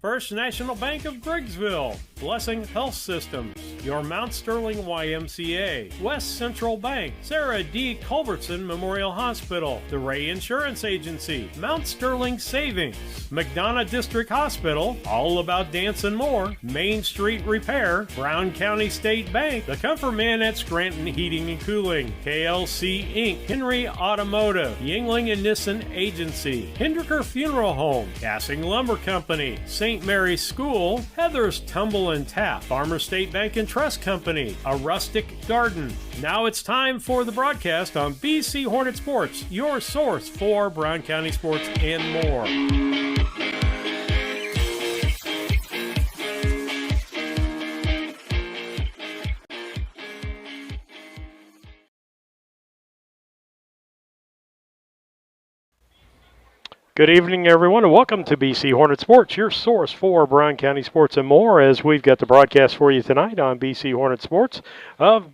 First National Bank of Briggsville, Blessing Health Systems, your Mount Sterling YMCA, West Central Bank, Sarah D. Culbertson Memorial Hospital, the Ray Insurance Agency, Mount Sterling Savings, McDonough District Hospital, All About Dance and More, Main Street Repair, Brown County State Bank, the Comfort Man at Scranton Heating and Cooling, KLC Inc., Henry Automotive, Yingling and Nissen Agency, Hendricker Funeral Home, Cassing Lumber Company, St. Mary's School, Heather's Tumble and Tap, Farmer State Bank and Trust Company, A Rustic Garden. Now it's time for the broadcast on BC Hornet Sports, your source for Brown County sports and more. Good evening, everyone, and welcome to BC Hornet Sports, your source for Brown County sports and more, as we've got the broadcast for you tonight on BC Hornet Sports of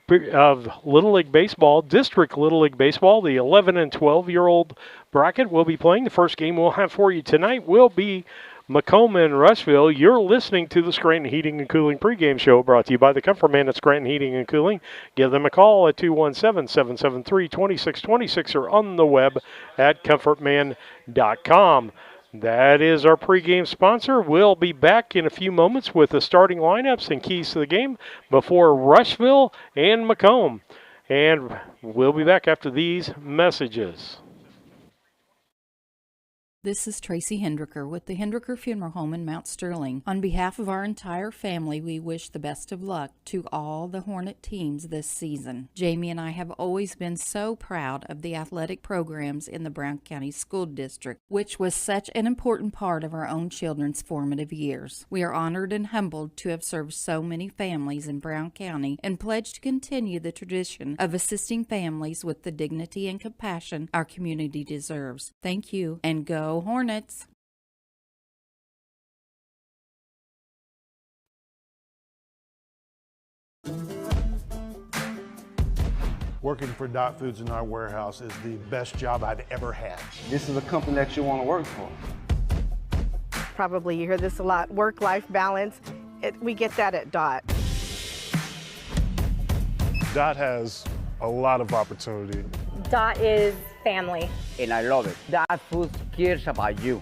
Little League Baseball, District Little League Baseball. The 11 and 12-year-old bracket will be playing. The first game we'll have for you tonight will be Macomb and Rushville. You're listening to the Scranton Heating and Cooling pregame show, brought to you by the Comfort Man at Scranton Heating and Cooling. Give them a call at 217-773-2626 or on the web at comfortman.com. That is our pregame sponsor. We'll be back in a few moments with the starting lineups and keys to the game before Rushville and Macomb. And we'll be back after these messages. This is Tracy Hendricker with the Hendricker Funeral Home in Mount Sterling. On behalf of our entire family, we wish the best of luck to all the Hornet teams this season. Jamie and I have always been so proud of the athletic programs in the Brown County School District, which was such an important part of our own children's formative years. We are honored and humbled to have served so many families in Brown County and pledge to continue the tradition of assisting families with the dignity and compassion our community deserves. Thank you, and go Hornets! Working for Dot Foods in our warehouse is the best job I've ever had. This is a company that you want to work for. Probably you hear this a lot, work-life balance. We get that at Dot. Dot has a lot of opportunity. Dot is family. And I love it. Dot Foods cares about you.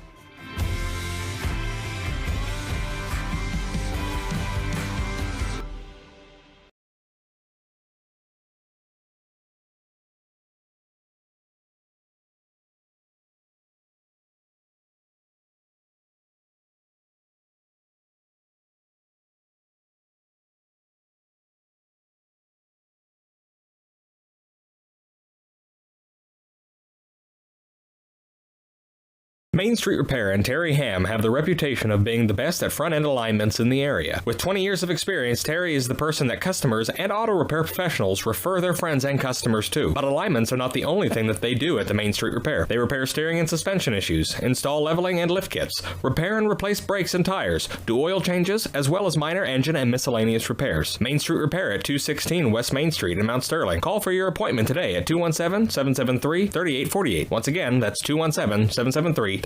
Main Street Repair and Terry Ham have the reputation of being the best at front-end alignments in the area. With 20 years of experience, Terry is the person that customers and auto repair professionals refer their friends and customers to. But alignments are not the only thing that they do at the Main Street Repair. They repair steering and suspension issues, install leveling and lift kits, repair and replace brakes and tires, do oil changes, as well as minor engine and miscellaneous repairs. Main Street Repair at 216 West Main Street in Mount Sterling. Call for your appointment today at 217-773-3848. Once again, that's 217-773-3848.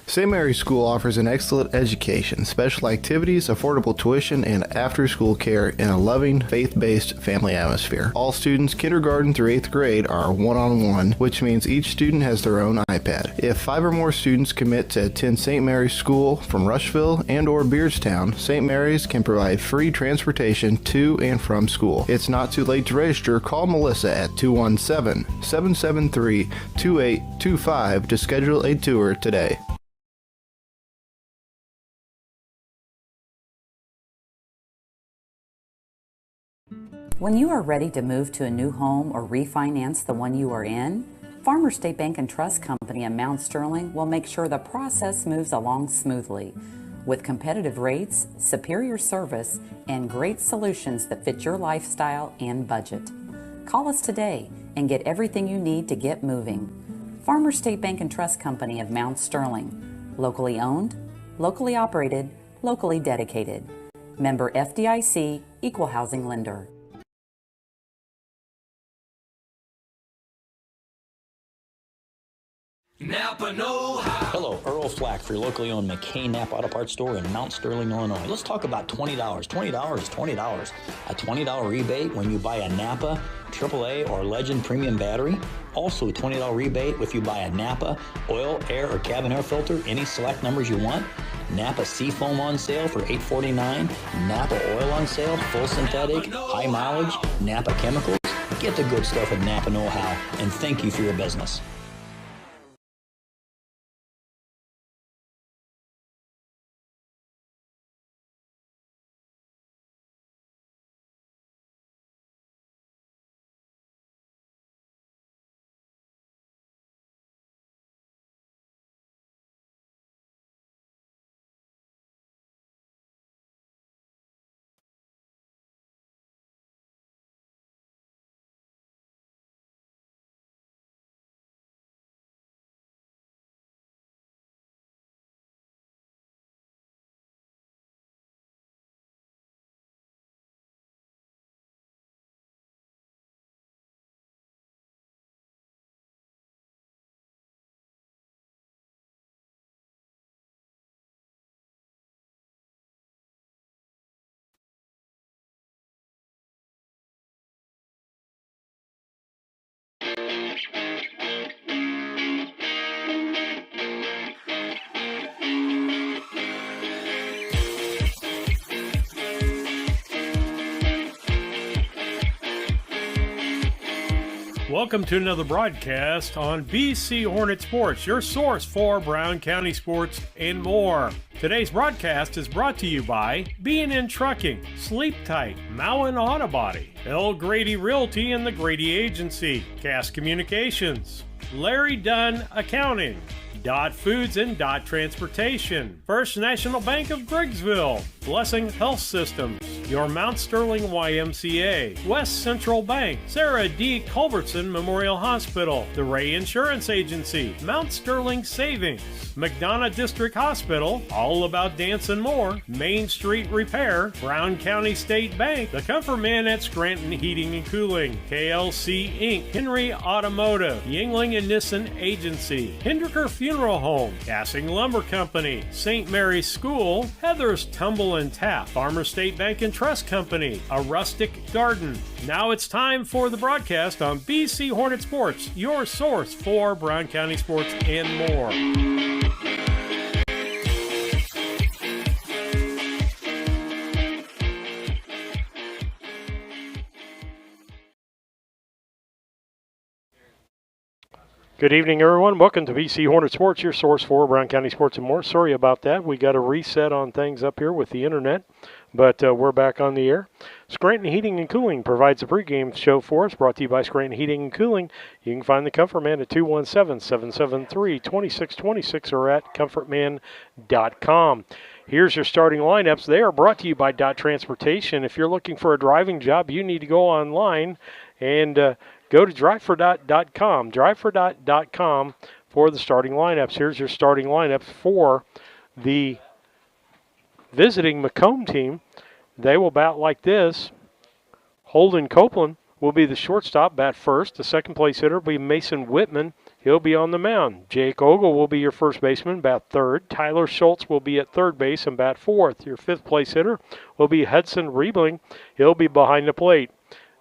St. Mary's School offers an excellent education, special activities, affordable tuition, and after-school care in a loving, faith-based family atmosphere. All students, kindergarten through 8th grade, are one-on-one, which means each student has their own iPad. If 5 or more students commit to attend St. Mary's School from Rushville and or Beardstown, St. Mary's can provide free transportation to and from school. It's not too late to register. Call Melissa at 217-773-2825 to schedule a tour today. When you are ready to move to a new home or refinance the one you are in, Farmer State Bank and Trust Company in Mount Sterling will make sure the process moves along smoothly. With competitive rates, superior service, and great solutions that fit your lifestyle and budget. Call us today and get everything you need to get moving. Farmer State Bank and Trust Company of Mount Sterling. Locally owned, locally operated, locally dedicated. Member FDIC, Equal Housing Lender. Napa know-how. Hello, Earl Flack for your locally owned McCain Napa Auto Parts store in Mount Sterling, Illinois. Let's talk about $20. $20 is $20. A $20 rebate when you buy a Napa AAA or Legend Premium battery. Also a $20 rebate if you buy a Napa oil, air, or cabin air filter, any select numbers you want. Napa Seafoam on sale for $8.49. Napa oil on sale, full synthetic, high mileage, Napa chemicals. Get the good stuff at Napa know-how, and thank you for your business. Welcome to another broadcast on BC Hornet Sports, your source for Brown County sports and more. Today's broadcast is brought to you by B&N Trucking, Sleep Tight, Mowen Auto Body, L. Grady Realty and the Grady Agency, Cass Communications, Larry Dunn Accounting, Dot Foods and Dot Transportation, First National Bank of Griggsville, Blessing Health Systems, your Mount Sterling YMCA, West Central Bank, Sarah D. Culbertson Memorial Hospital, the Ray Insurance Agency, Mount Sterling Savings, McDonough District Hospital, All About Dance and More, Main Street Repair, Brown County State Bank, the Comfort Man at Scranton Heating and Cooling, KLC Inc., Henry Automotive, Yingling and Nissen Agency, Hendricker Funeral Home, Gassing Lumber Company, St. Mary's School, Heather's Tumble and Tap, Farmer State Bank and Trust Company, A Rustic Garden. Now it's time for the broadcast on BC Hornet Sports, your source for Brown County sports and more. Good evening, everyone. Welcome to BC Hornet Sports, your source for Brown County sports and more. Sorry about that. We got a reset on things up here with the internet, but we're back on the air. Scranton Heating and Cooling provides a pregame show for us, brought to you by Scranton Heating and Cooling. You can find the Comfort Man at 217-773-2626 or at comfortman.com. Here's your starting lineups. They are brought to you by Dot Transportation. If you're looking for a driving job, you need to go online and go to drivefor.com. Drivefor.com for the starting lineups. Here's your starting lineups for the visiting Macomb team. They will bat like this. Holden Copeland will be the shortstop, bat first. The second place hitter will be Mason Whitman. He'll be on the mound. Jake Ogle will be your first baseman, bat third. Tyler Schultz will be at third base and bat fourth. Your fifth place hitter will be Hudson Riebling. He'll be behind the plate.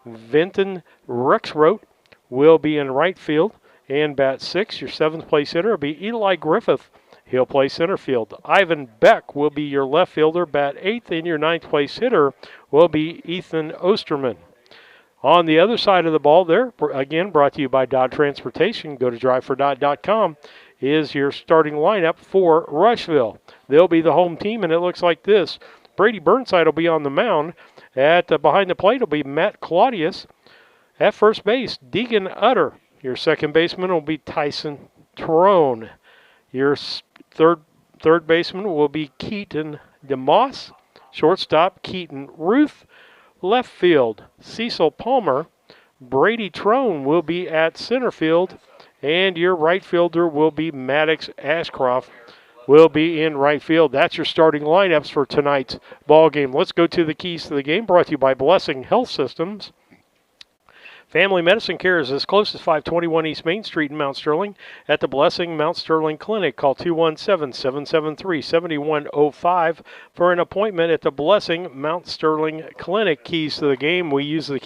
Vinton Rexroth will be in right field and bat sixth. Your seventh place hitter will be Eli Griffith. He'll play center field. Ivan Beck will be your left fielder, bat eighth, and your ninth place hitter will be Ethan Osterman. On the other side of the ball there, again brought to you by Dot Transportation, go to drivefor.com, is your starting lineup for Rushville. They'll be the home team, and it looks like this. Brady Burnside will be on the mound. Behind the plate will be Matt Claudius. At first base, Deegan Utter. Your second baseman will be Tyson Trone. Your third baseman will be Keaton DeMoss. Shortstop, Keaton Ruth. Left field, Cecil Palmer. Brady Trone will be at center field. And your right fielder will be Maddox Ashcroft. Will be in right field. That's your starting lineups for tonight's ball game. Let's go to the keys to the game, brought to you by Blessing Health Systems. Family medicine care is as close as 521 East Main Street in Mount Sterling. At the Blessing Mount Sterling Clinic, call 217-773-7105 for an appointment at the Blessing Mount Sterling Clinic. Keys to the game. We use the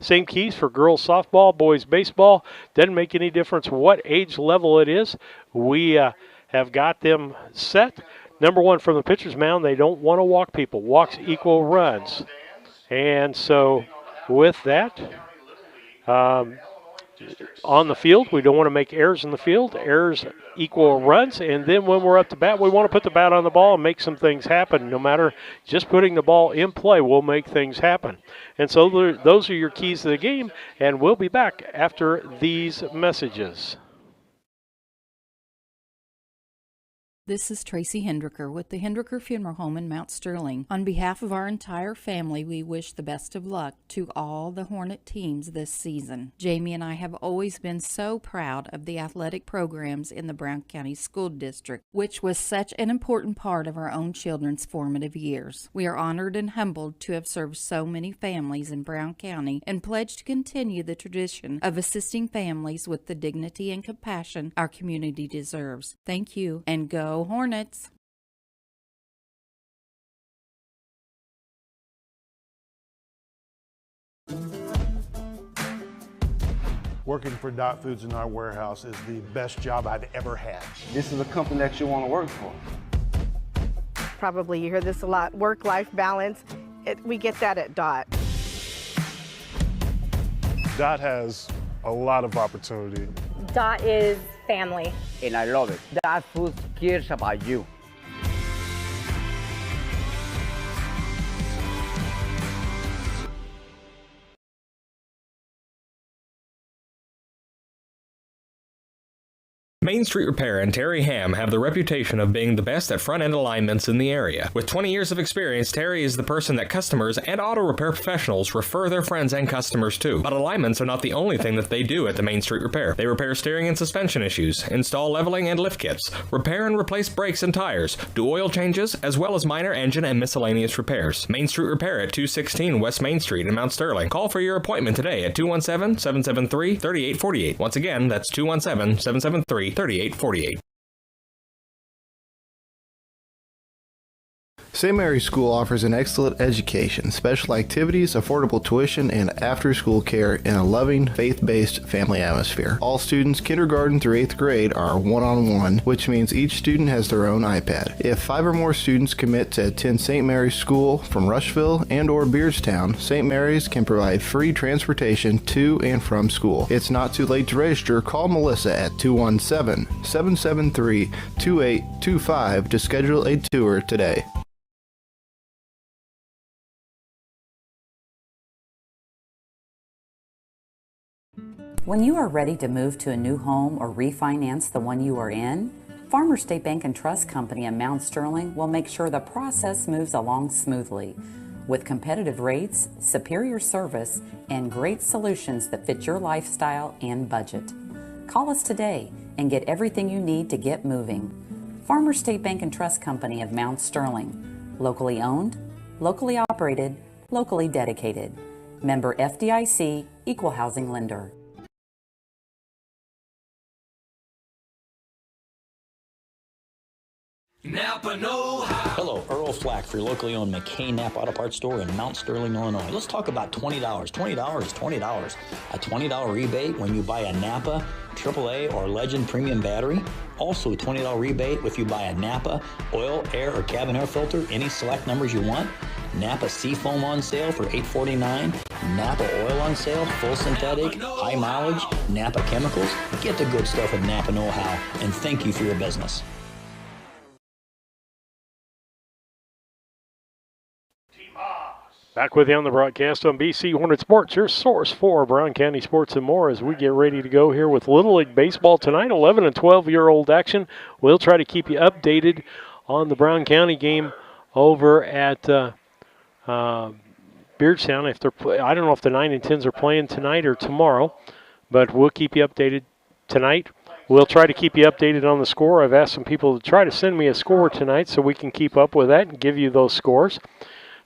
same keys for girls softball, boys baseball. Doesn't make any difference what age level it is. We have got them set. Number one, from the pitcher's mound, they don't want to walk people. Walks equal runs. And so with that, on the field, we don't want to make errors in the field. Errors equal runs. And then when we're up to bat, we want to put the bat on the ball and make some things happen. No matter just putting the ball in play will make things happen. And so those are your keys to the game. And we'll be back after these messages. This is Tracy Hendricker with the Hendricker Funeral Home in Mount Sterling. On behalf of our entire family, we wish the best of luck to all the Hornet teams this season. Jamie and I have always been so proud of the athletic programs in the Brown County School District, which was such an important part of our own children's formative years. We are honored and humbled to have served so many families in Brown County and pledge to continue the tradition of assisting families with the dignity and compassion our community deserves. Thank you, and go Hornets! Working for Dot Foods in our warehouse is the best job I've ever had. This is a company that you want to work for. Probably you hear this a lot, work-life balance. We get that at Dot. Dot has a lot of opportunity. Dot is family. And I love it. That food cares about you. Main Street Repair and Terry Ham have the reputation of being the best at front-end alignments in the area. With 20 years of experience, Terry is the person that customers and auto repair professionals refer their friends and customers to. But alignments are not the only thing that they do at the Main Street Repair. They repair steering and suspension issues, install leveling and lift kits, repair and replace brakes and tires, do oil changes, as well as minor engine and miscellaneous repairs. Main Street Repair at 216 West Main Street in Mount Sterling. Call for your appointment today at 217-773-3848. Once again, that's 217-773-3848. St. Mary's School offers an excellent education, special activities, affordable tuition, and after-school care in a loving, faith-based family atmosphere. All students, kindergarten through 8th grade, are one-on-one, which means each student has their own iPad. If 5 or more students commit to attend St. Mary's School from Rushville and or Beardstown, St. Mary's can provide free transportation to and from school. It's not too late to register. Call Melissa at 217-773-2825 to schedule a tour today. When you are ready to move to a new home or refinance the one you are in, Farmer State Bank and Trust Company in Mount Sterling will make sure the process moves along smoothly. With competitive rates, superior service, and great solutions that fit your lifestyle and budget. Call us today and get everything you need to get moving. Farmer State Bank and Trust Company of Mount Sterling. Locally owned, locally operated, locally dedicated. Member FDIC, Equal Housing Lender. Napa know-how. Hello, Earl Flack for your locally owned McCain Napa Auto Parts store in Mount Sterling, Illinois. Let's talk about $20. $20 is $20. A $20 rebate when you buy a Napa AAA or Legend Premium battery. Also a $20 rebate if you buy a Napa oil, air, or cabin air filter, any select numbers you want. Napa Seafoam on sale for $8.49. Napa oil on sale, full synthetic, high mileage, Napa chemicals. Get the good stuff at Napa know-how, and thank you for your business. Back with you on the broadcast on BC Hornet Sports, your source for Brown County sports and more as we get ready to go here with Little League Baseball tonight, 11 and 12-year-old action. We'll try to keep you updated on the Brown County game over at Beardstown. If they're I don't know if the 9 and 10s are playing tonight or tomorrow, but we'll keep you updated tonight. We'll try to keep you updated on the score. I've asked some people to try to send me a score tonight so we can keep up with that and give you those scores.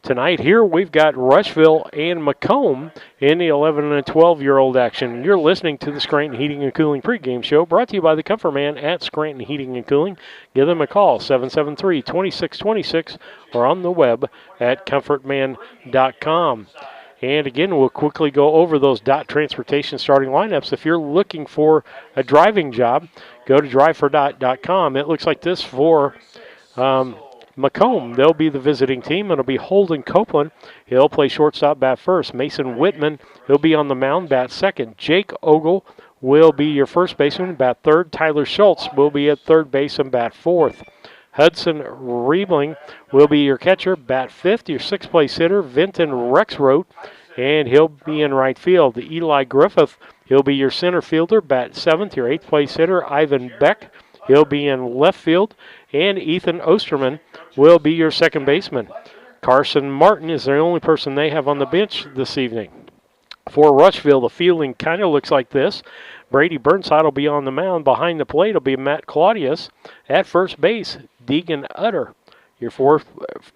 Tonight here we've got Rushville and Macomb in the 11 and 12-year-old action. You're listening to the Scranton Heating and Cooling pregame show brought to you by the Comfort Man at Scranton Heating and Cooling. Give them a call, 773-2626, or on the web at comfortman.com. And again, we'll quickly go over those DOT Transportation starting lineups. If you're looking for a driving job, go to driveForDOT.com. It looks like this for Macomb. They'll be the visiting team. It'll be Holden Copeland. He'll play shortstop, bat first. Mason Whitman, he'll be on the mound, bat second. Jake Ogle will be your first baseman, bat third. Tyler Schultz will be at third base and bat fourth. Hudson Riebling will be your catcher, bat fifth. Your sixth place hitter, Vinton Rexroth, and he'll be in right field. Eli Griffith, he'll be your center fielder, bat seventh. Your eighth place hitter, Ivan Beck, he'll be in left field. And Ethan Osterman will be your second baseman. Carson Martin is the only person they have on the bench this evening. For Rushville, the fielding kind of looks like this. Brady Burnside will be on the mound. Behind the plate will be Matt Claudius. At first base, Deegan Utter. Your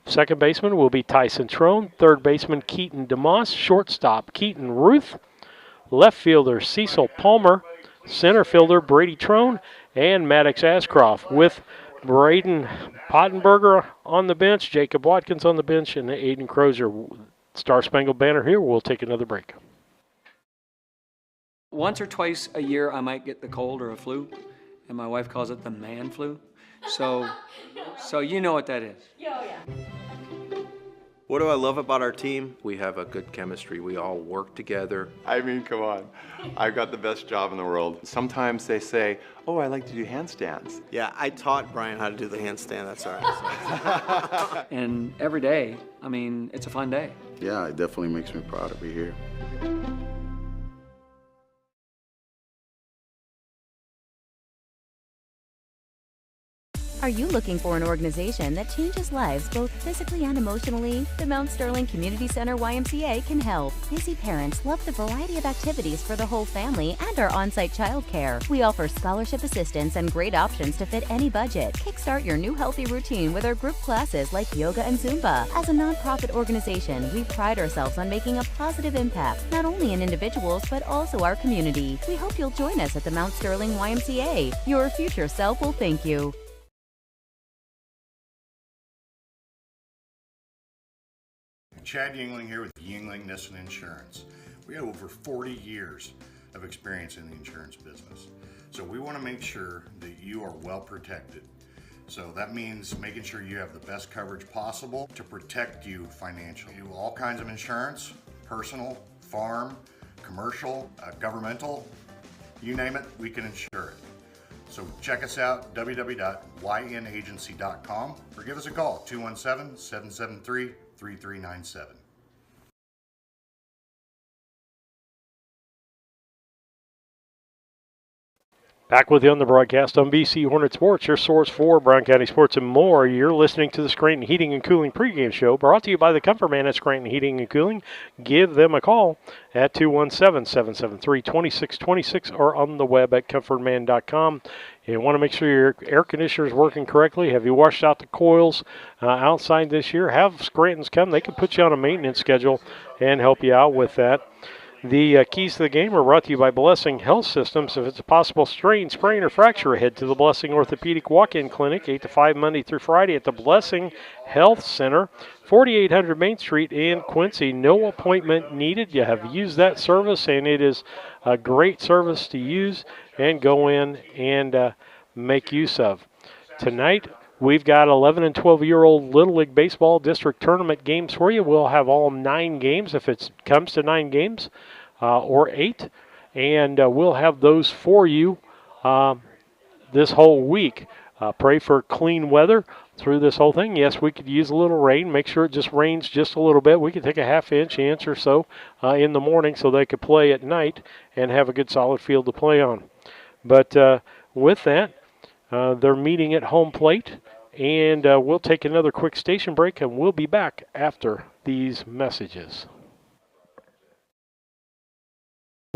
second baseman will be Tyson Trone. Third baseman, Keaton DeMoss. Shortstop, Keaton Ruth. Left fielder, Cecil Palmer. Center fielder, Brady Trone. And Maddox Ashcroft with Braden Pottenberger on the bench, Jacob Watkins on the bench, and Aiden Crozier. Star Spangled Banner here. We'll take another break. Once or twice a year, I might get the cold or a flu, and my wife calls it the man flu. So you know what that is. Oh, yeah. What do I love about our team? We have a good chemistry. We all work together. I mean, come on. I've got the best job in the world. Sometimes they say, oh, I like to do handstands. Yeah, I taught Brian how to do the handstand. That's all right. And every day, I mean, it's a fun day. Yeah, it definitely makes me proud to be here. Are you looking for an organization that changes lives both physically and emotionally? The Mount Sterling Community Center YMCA can help. Busy parents love the variety of activities for the whole family and our on-site childcare. We offer scholarship assistance and great options to fit any budget. Kickstart your new healthy routine with our group classes like yoga and Zumba. As a nonprofit organization, we pride ourselves on making a positive impact, not only in individuals, but also our community. We hope you'll join us at the Mount Sterling YMCA. Your future self will thank you. Chad Yingling here with Yingling Nissen Insurance. We have over 40 years of experience in the insurance business. So we want to make sure that you are well protected. So that means making sure you have the best coverage possible to protect you financially. We do all kinds of insurance, personal, farm, commercial, governmental, you name it, we can insure it. So check us out, www.ynagency.com, or give us a call, 217-773-3397. Back with you on the broadcast on BC Hornet Sports, your source for Brown County sports and more. You're listening to the Scranton Heating and Cooling pregame show brought to you by the Comfort Man at Scranton Heating and Cooling. Give them a call at 217-773-2626 or on the web at comfortman.com. You want to make sure your air conditioner is working correctly. Have you washed out the coils outside this year? Have Scranton's come. They can put you on a maintenance schedule and help you out with that. The keys to the game are brought to you by Blessing Health Systems. If it's a possible strain, sprain, or fracture, head to the Blessing Orthopedic Walk-In Clinic, 8 to 5 Monday through Friday at the Blessing Health Center, 4800 Main Street in Quincy. No appointment needed. You have used that service, and it is a great service to use and go in and make use of. Tonight, we've got 11 and 12-year-old Little League Baseball District Tournament games for you. We'll have all 9 games if it comes to 9 games or 8. And we'll have those for you this whole week. Pray for clean weather through this whole thing. Yes, we could use a little rain. Make sure it just rains just a little bit. We could take a half-inch or so in the morning so they could play at night and have a good solid field to play on. But with that, they're meeting at home plate, and we'll take another quick station break, and we'll be back after these messages.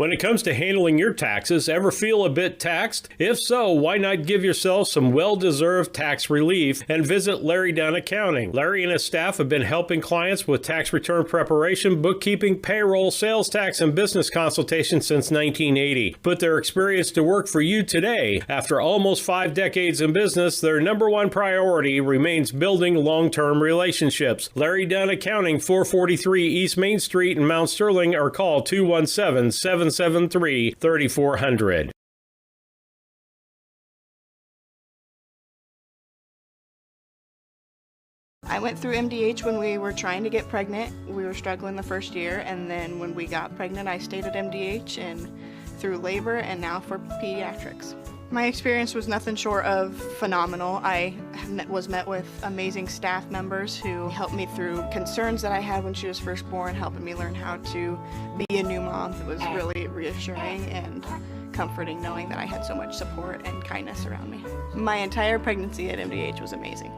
When it comes to handling your taxes, ever feel a bit taxed? If so, why not give yourself some well-deserved tax relief and visit Larry Dunn Accounting. Larry and his staff have been helping clients with tax return preparation, bookkeeping, payroll, sales tax, and business consultation since 1980. Put their experience to work for you today. After almost 5 decades in business, their number one priority remains building long-term relationships. Larry Dunn Accounting, 443 East Main Street in Mount Sterling, or call 217-773-3400. I went through MDH when we were trying to get pregnant. We were struggling the first year, and then when we got pregnant, I stayed at MDH and through labor and now for pediatrics. My experience was nothing short of phenomenal. I was met with amazing staff members who helped me through concerns that I had when she was first born, helping me learn how to be a new mom. It was really reassuring and comforting knowing that I had so much support and kindness around me. My entire pregnancy at MDH was amazing.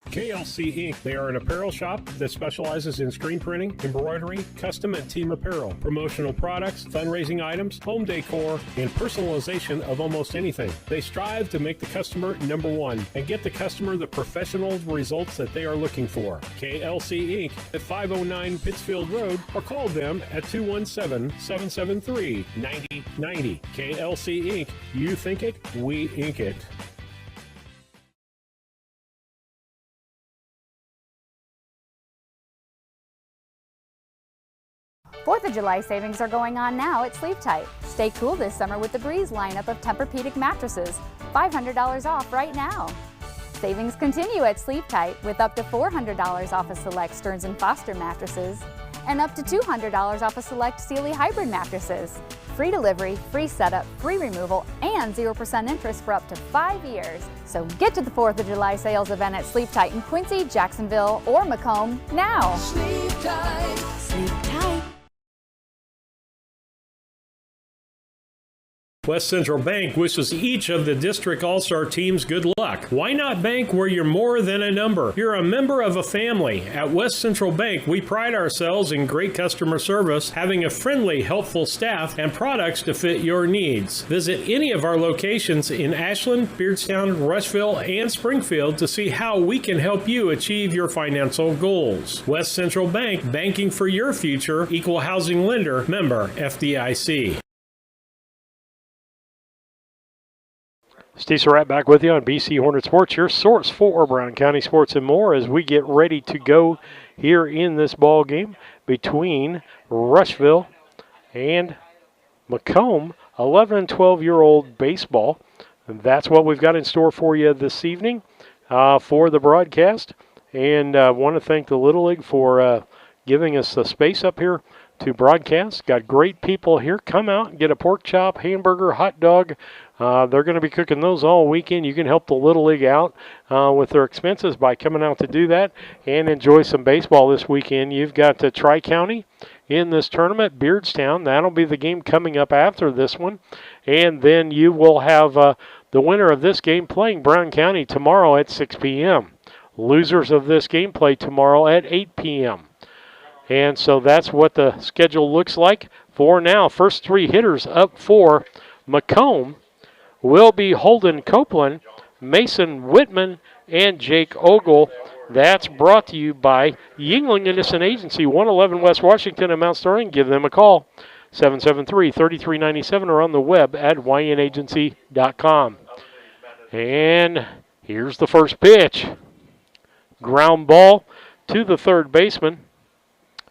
KLC Inc. They are an apparel shop that specializes in screen printing, embroidery, custom and team apparel, promotional products, fundraising items, home decor, and personalization of almost anything. They strive to make the customer number one and get the customer the professional results that they are looking for. KLC Inc. at 509 Pittsfield Road, or call them at 217-773-9090. KLC Inc. You think it, we ink it. Fourth of July savings are going on now at Sleep Tight. Stay cool this summer with the Breeze lineup of Tempur-Pedic mattresses. $500 off right now. Savings continue at Sleep Tight with up to $400 off of select Stearns & Foster mattresses and up to $200 off of select Sealy hybrid mattresses. Free delivery, free setup, free removal, and 0% interest for up to 5 years. So get to the 4th of July sales event at Sleep Tight in Quincy, Jacksonville, or Macomb now. Sleep tight. Sleep tight. West Central Bank wishes each of the district all-star teams good luck. Why not bank where you're more than a number? You're a member of a family. At West Central Bank, we pride ourselves in great customer service, having a friendly, helpful staff, and products to fit your needs. Visit any of our locations in Ashland, Beardstown, Rushville, and Springfield to see how we can help you achieve your financial goals. West Central Bank, banking for your future, equal housing lender, member FDIC. Steve Surratt back with you on BC Hornet Sports, your source for Brown County sports and more as we get ready to go here in this ball game between Rushville and Macomb, 11 and 12-year-old baseball. And that's what we've got in store for you this evening for the broadcast. And I want to thank the Little League for giving us the space up here to broadcast. Got great people here. Come out and get a pork chop, hamburger, hot dog. They're going to be cooking those all weekend. You can help the Little League out with their expenses by coming out to do that and enjoy some baseball this weekend. You've got Tri-County in this tournament, Beardstown. That'll be the game coming up after this one. And then you will have the winner of this game playing Brown County tomorrow at 6 p.m. Losers of this game play tomorrow at 8 p.m. And so that's what the schedule looks like for now. First 3 hitters up for Macomb will be Holden Copeland, Mason Whitman, and Jake Ogle. That's brought to you by Yingling Innocent Agency, 111 West Washington and Mount Sterling. Give them a call, 773-3397, or on the web at ynagency.com. And here's the first pitch. Ground ball to the third baseman.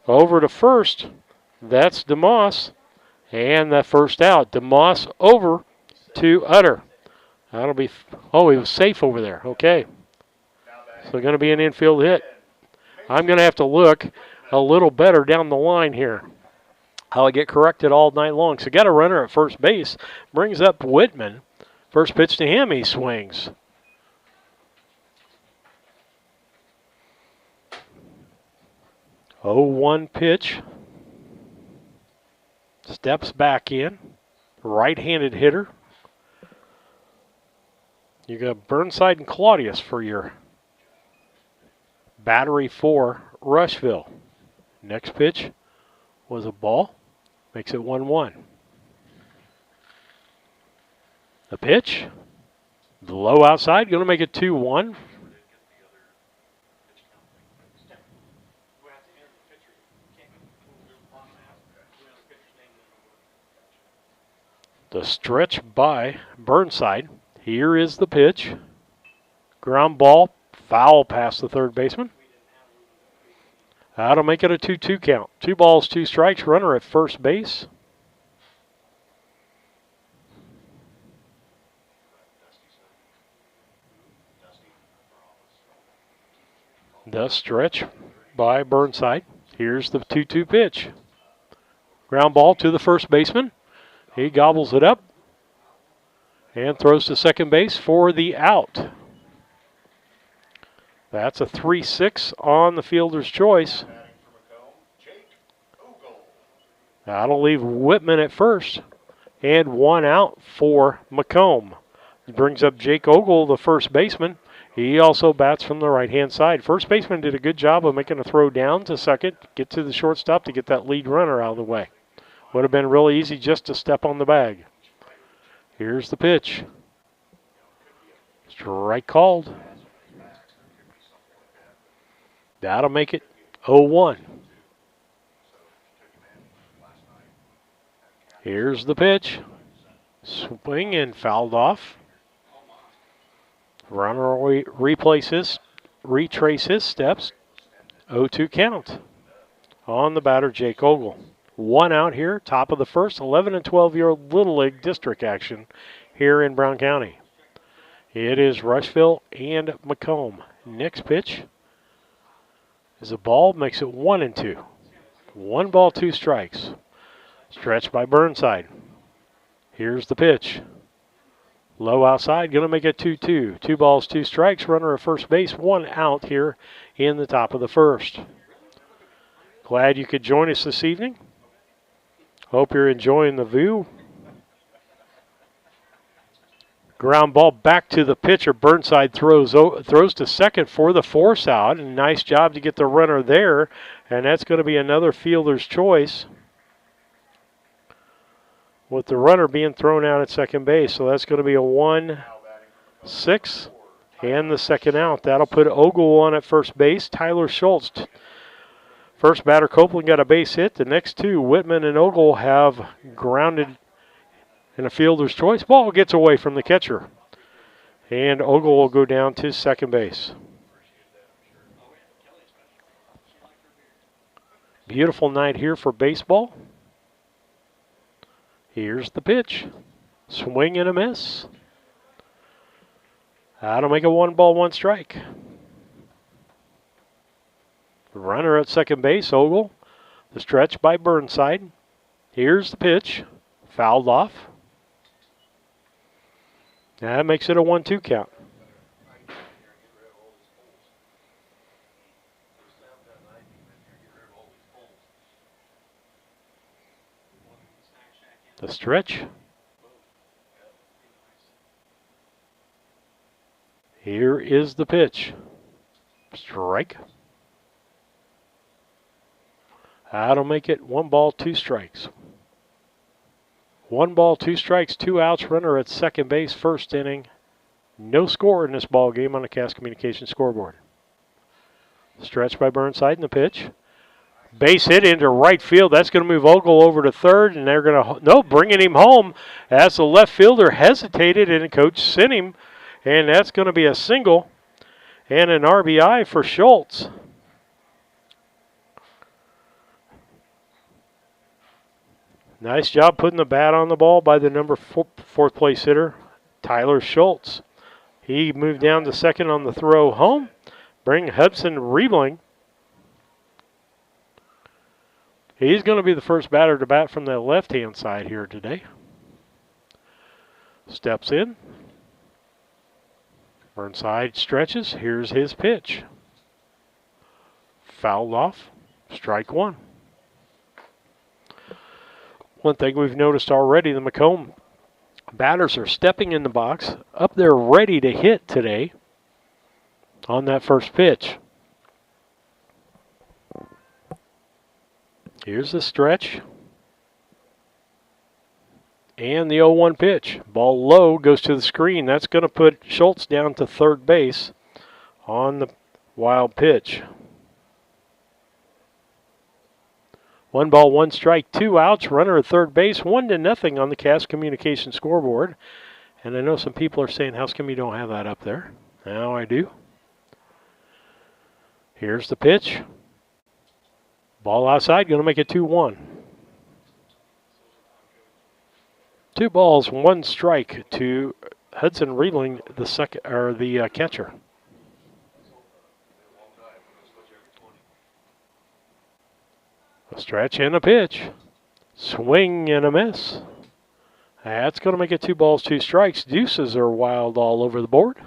Over to first, that's DeMoss, and the first out. DeMoss over to Utter. That'll be, oh, he was safe over there. Okay. So going to be an infield hit. I'm going to have to look a little better down the line here. I'll get corrected all night long. So got a runner at first base. Brings up Whitman. First pitch to him, he swings. Oh, 1 pitch. Steps back in. Right-handed hitter. You got Burnside and Claudius for your battery for Rushville. Next pitch was a ball. Makes it 1-1. The pitch. Low outside. Going to make it 2-1. The stretch by Burnside. Here is the pitch. Ground ball. Foul past the third baseman. That'll make it a 2-2 count. 2 balls, 2 strikes. Runner at first base. The stretch by Burnside. Here's the 2-2 pitch. Ground ball to the first baseman. He gobbles it up and throws to second base for the out. That's a 3-6 on the fielder's choice. That'll leave Whitman at first. And 1 out for Macomb. Brings up Jake Ogle, the first baseman. He also bats from the right-hand side. First baseman did a good job of making a throw down to second, get to the shortstop to get that lead runner out of the way. Would have been really easy just to step on the bag. Here's the pitch. Strike called. That'll make it 0-1. Here's the pitch. Swing and fouled off. Runner will retrace his steps. 0-2 count on the batter, Jake Ogle. 1 out here, top of the first, 11 and 12-year-old Little League district action here in Brown County. It is Rushville and Macomb. Next pitch is a ball, makes it 1-2. 1 ball, 2 strikes. Stretched by Burnside. Here's the pitch. Low outside, going to make it 2-2. 2 balls, 2 strikes. Runner at first base, 1 out here in the top of the first. Glad you could join us this evening. Hope you're enjoying the view. Ground ball back to the pitcher. Burnside throws to second for the force out. And nice job to get the runner there. And that's going to be another fielder's choice, with the runner being thrown out at second base. So that's going to be a 1-6 and the second out. That'll put Ogle on at first base. Tyler Schultz. First batter, Copeland, got a base hit. The next 2, Whitman and Ogle, have grounded in a fielder's choice. Ball gets away from the catcher. And Ogle will go down to second base. Beautiful night here for baseball. Here's the pitch. Swing and a miss. That'll make a 1 ball, 1 strike. Runner at second base, Ogle. The stretch by Burnside. Here's the pitch. Fouled off. That makes it a 1-2 count. The stretch. Here is the pitch. Strike. That'll make it 1 ball, 2 strikes. 1 ball, 2 strikes, 2 outs. Runner at second base, first inning. No score in this ball game on the Cass Communications scoreboard. Stretch by Burnside in the pitch. Base hit into right field. That's going to move Ogle over to third, and they're going to, bringing him home as the left fielder hesitated, and the coach sent him, and that's going to be a single and an RBI for Schultz. Nice job putting the bat on the ball by the number 4th place hitter, Tyler Schultz. He moved down to second on the throw home. Bring Hudson Riebling. He's going to be the first batter to bat from the left-hand side here today. Steps in. Burnside stretches. Here's his pitch. Fouled off. Strike 1. One thing we've noticed already, the Macomb batters are stepping in the box, up there ready to hit today on that first pitch. Here's the stretch. And the 0-1 pitch. Ball low, goes to the screen. That's going to put Schultz down to third base on the wild pitch. 1 ball, 1 strike, 2 outs. Runner at third base, 1-0 on the Cass Communication scoreboard. And I know some people are saying, how come you don't have that up there? Now I do. Here's the pitch. Ball outside, going to make it 2-1. 2 balls, 1 strike to Hudson Reeling, the catcher. A stretch and a pitch. Swing and a miss. That's going to make it 2 balls, 2 strikes. Deuces are wild all over the board.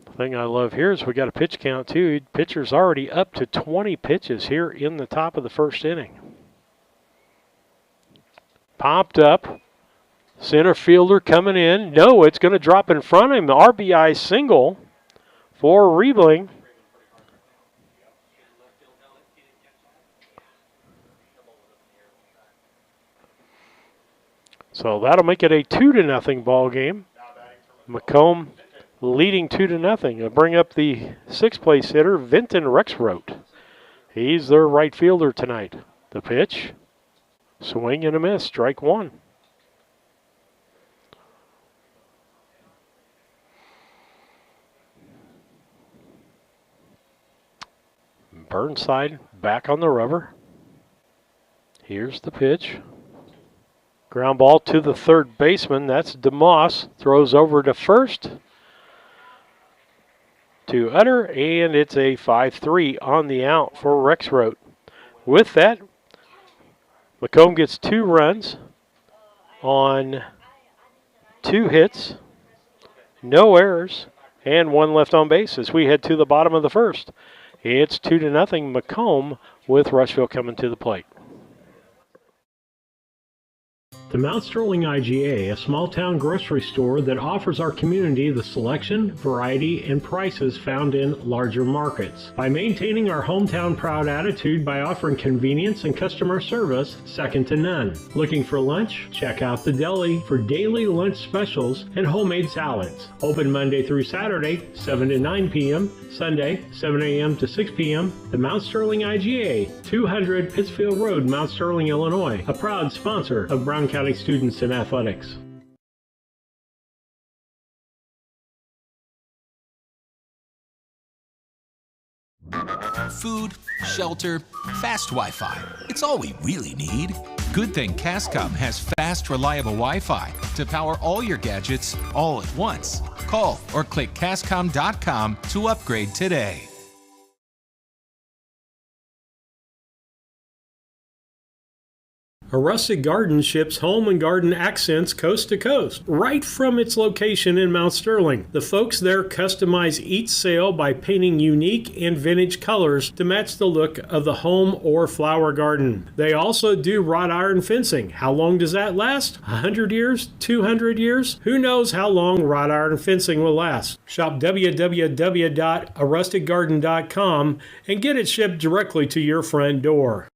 The thing I love here is we got a pitch count too. Pitcher's already up to 20 pitches here in the top of the first inning. Popped up. Center fielder coming in. No, it's going to drop in front of him. The RBI single for Riebling. So that'll make it a 2-0 ball game. Macomb leading 2-0. I'll bring up the 6th place hitter, Vinton Rexroth. He's their right fielder tonight. The pitch. Swing and a miss, strike 1. Burnside back on the rubber. Here's the pitch. Ground ball to the third baseman. That's DeMoss. Throws over to first. To Utter, and it's a 5-3 on the out for Rexroth. With that, Macomb gets 2 runs on 2 hits, no errors, and 1 left on base as we head to the bottom of the first. It's 2-0 Macomb with Rushville coming to the plate. The Mount Sterling IGA, a small-town grocery store that offers our community the selection, variety, and prices found in larger markets. By maintaining our hometown proud attitude by offering convenience and customer service second to none. Looking for lunch? Check out the deli for daily lunch specials and homemade salads. Open Monday through Saturday, 7 to 9 p.m., Sunday, 7 a.m. to 6 p.m. The Mount Sterling IGA, 200 Pittsfield Road, Mount Sterling, Illinois, a proud sponsor of Brown County students in athletics. Food, shelter, fast Wi-Fi. It's all we really need. Good thing Cascom has fast, reliable Wi-Fi to power all your gadgets all at once. Call or click Cascom.com to upgrade today. A Rustic Garden ships home and garden accents coast to coast, right from its location in Mount Sterling. The folks there customize each sale by painting unique and vintage colors to match the look of the home or flower garden. They also do wrought iron fencing. How long does that last? 100 years? 200 years? Who knows how long wrought iron fencing will last? Shop www.arusticgarden.com and get it shipped directly to your front door.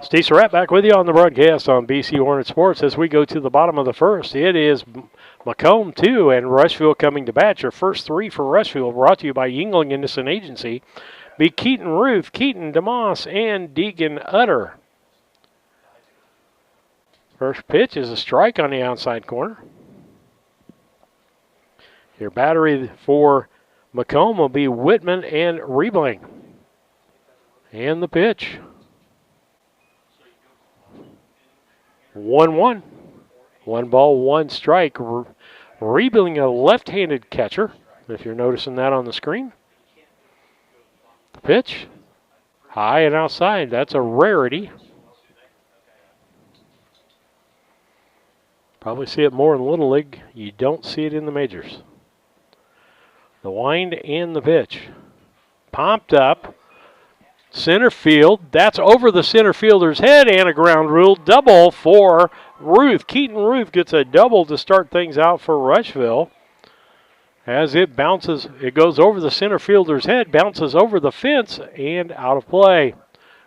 Steve Surratt back with you on the broadcast on BC Hornet Sports as we go to the bottom of the first. It is Macomb 2 and Rushville coming to bat. Your first 3 for Rushville brought to you by Yingling Innocent Agency. Be Keaton Ruth, Keaton DeMoss, and Deegan Utter. First pitch is a strike on the outside corner. Your battery for Macomb will be Whitman and Riebling. And the pitch. 1-1. 1 ball, 1 strike. Riebling, a left-handed catcher, if you're noticing that on the screen. The pitch. High and outside. That's a rarity. Probably see it more in Little League. You don't see it in the majors. The wind and the pitch. Pumped up. Center field. That's over the center fielder's head and a ground rule. Double for Ruth. Keaton Ruth gets a double to start things out for Rushville. As it bounces, it goes over the center fielder's head, bounces over the fence, and out of play.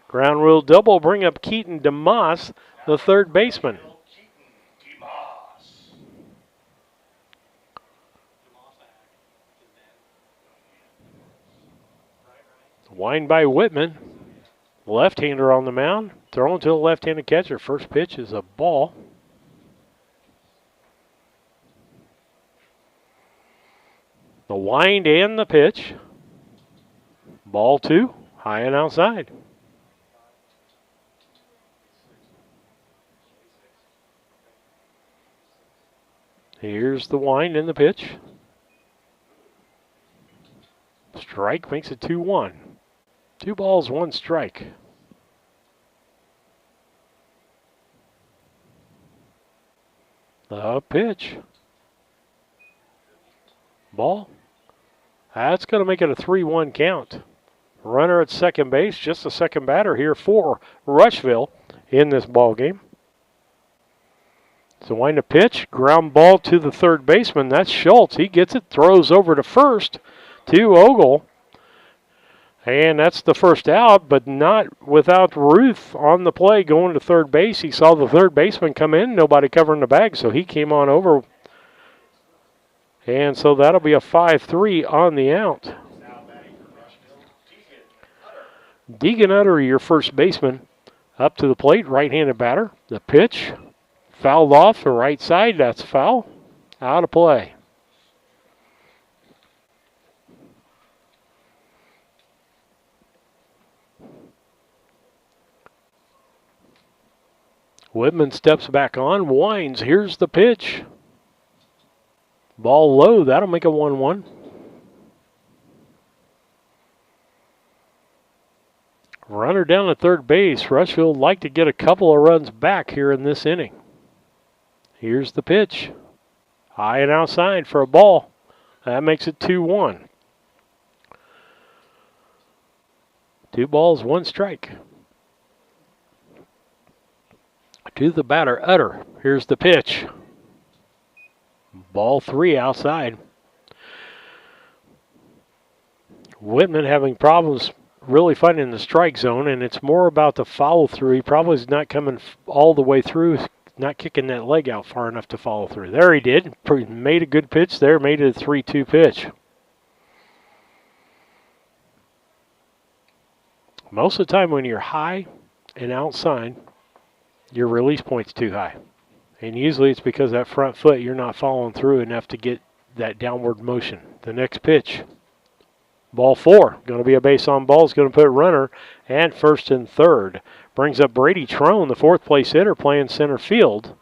Ground rule double bring up Keaton DeMoss, the third baseman. Wind by Whitman. Left-hander on the mound. Throwing to the left-handed catcher. First pitch is a ball. The wind and the pitch. Ball 2, high and outside. Here's the wind and the pitch. Strike makes it 2-1. 2 balls, 1 strike. The pitch. Ball. That's going to make it a 3-1 count. Runner at second base, just the second batter here for Rushville in this ball game. So wind a pitch, ground ball to the third baseman. That's Schultz. He gets it, throws over to first to Ogle. And that's the first out, but not without Ruth on the play going to third base. He saw the third baseman come in, nobody covering the bag, so he came on over. And so that'll be a 5-3 on the out. Deegan Utter, your first baseman, up to the plate, right-handed batter. The pitch, fouled off the right side, that's foul, out of play. Whitman steps back on, winds. Here's the pitch. Ball low, that'll make a 1-1. Runner down at third base. Rushville would like to get a couple of runs back here in this inning. Here's the pitch. High and outside for a ball. That makes it 2-1. 2 balls, 1 strike. To the batter, Utter. Here's the pitch. Ball 3 outside. Whitman having problems really finding the strike zone, and it's more about the follow through. He probably is not coming all the way through, not kicking that leg out far enough to follow through. There he did. Made a good pitch there, made it a 3-2 pitch. Most of the time when you're high and outside, your release point's too high. And usually it's because that front foot, you're not following through enough to get that downward motion. The next pitch, ball 4, going to be a base on ball. Is going to put runner at first and third. Brings up Brady Trone, the 4th place hitter, playing center field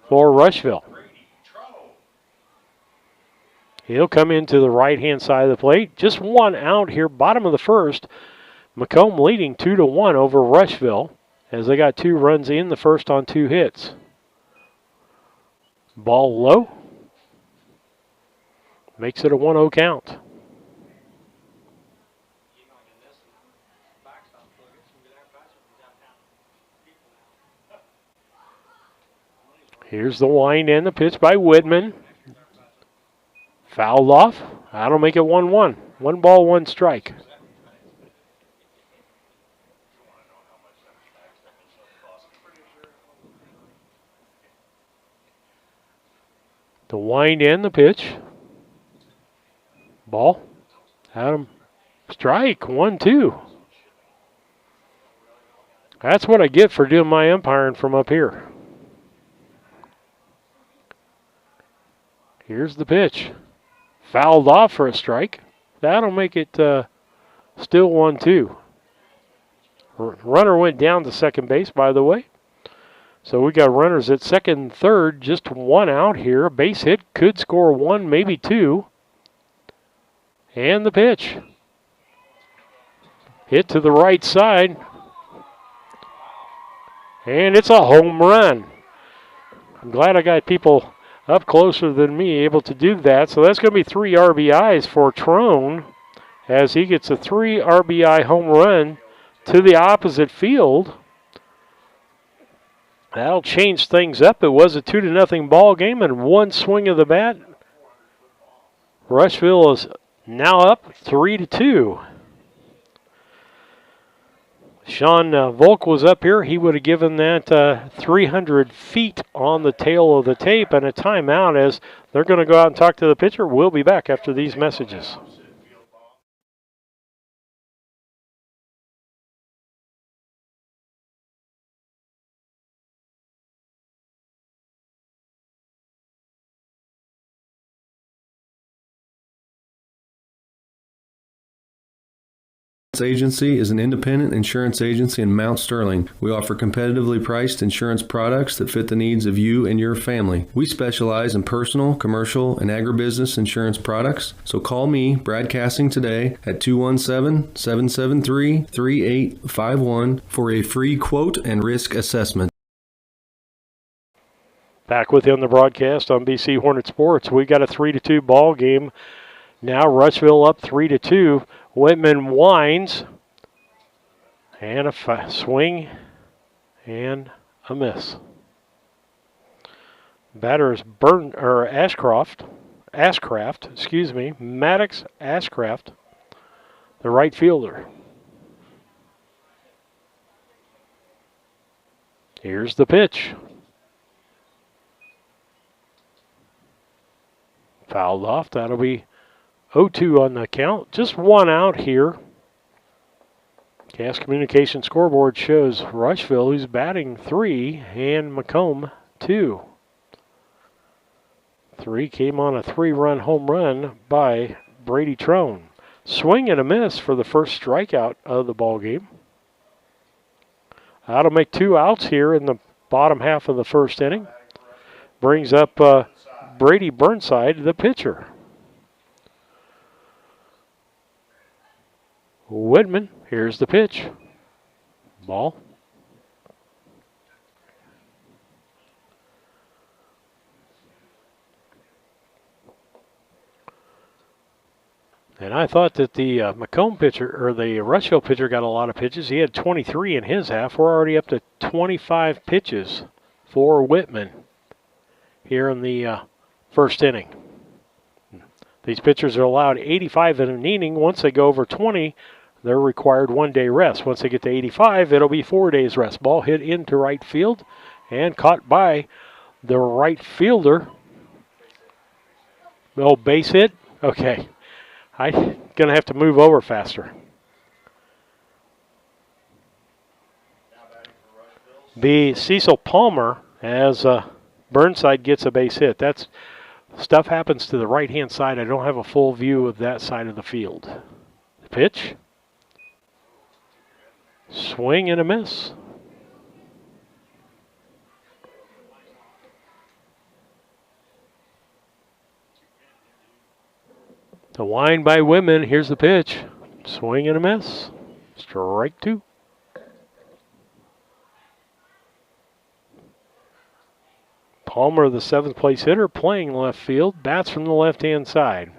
for Rushville. He'll come into the right-hand side of the plate. Just 1 out here, bottom of the first. Macomb leading 2-1 over Rushville, as they got 2 runs in the first on 2 hits. Ball low. Makes it a 1-0 count. Here's the wind and the pitch by Whitman. Fouled off. That'll make it 1-1. 1 ball, 1 strike. The wind and the pitch. Ball. Adam. Strike. 1-2. That's what I get for doing my umpiring from up here. Here's the pitch. Fouled off for a strike. That'll make it still 1-2. Runner went down to second base, by the way. So we got runners at second and third, just 1 out here. A base hit could score 1, maybe 2. And the pitch. Hit to the right side. And it's a home run. I'm glad I got people up closer than me able to do that. So that's going to be 3 RBIs for Trone as he gets a 3 RBI home run to the opposite field. That'll change things up. It was a 2-0 ball game, and one swing of the bat. Rushville is now up 3-2. Sean Volk was up here. He would have given that 300 feet on the tail of the tape and a timeout as they're going to go out and talk to the pitcher. We'll be back after these messages. Agency is an independent insurance agency in Mount Sterling. We offer competitively priced insurance products that fit the needs of you and your family. We specialize in personal, commercial, and agribusiness insurance products. So call me, Brad Cassing, today at 217-773-3851 for a free quote and risk assessment. Back with you on the broadcast on BC Hornet Sports. We got a 3-2 ball game. Now Rushville up 3-2. Whitman winds, and a swing, and a miss. Batter is Ashcraft, Maddox Ashcraft, the right fielder. Here's the pitch. Fouled off. That'll be 0-2 on the count. Just one out here. Gas Communication scoreboard shows Rushville, who's batting 3, and Macomb 2. 3 came on a 3-run home run by Brady Trone. Swing and a miss for the first strikeout of the ball game. That'll make 2 outs here in the bottom half of the first inning. Brings up Brady Burnside, the pitcher. Whitman, here's the pitch. Ball. And I thought that the Macomb pitcher, or the Rushville pitcher, got a lot of pitches. He had 23 in his half. We're already up to 25 pitches for Whitman here in the first inning. These pitchers are allowed 85 in an inning. Once they go over 20, they're required 1-day rest. Once they get to 85, it'll be 4 days rest. Ball hit into right field and caught by the right fielder. No base hit. Okay. I'm going to have to move over faster. Be Cecil Palmer as Burnside gets a base hit. That's stuff happens to the right-hand side. I don't have a full view of that side of the field. The pitch. Swing and a miss. The wind by Whitman. Here's the pitch. Swing and a miss. Strike 2. Palmer, the 7th place hitter, playing left field. Bats from the left-hand side.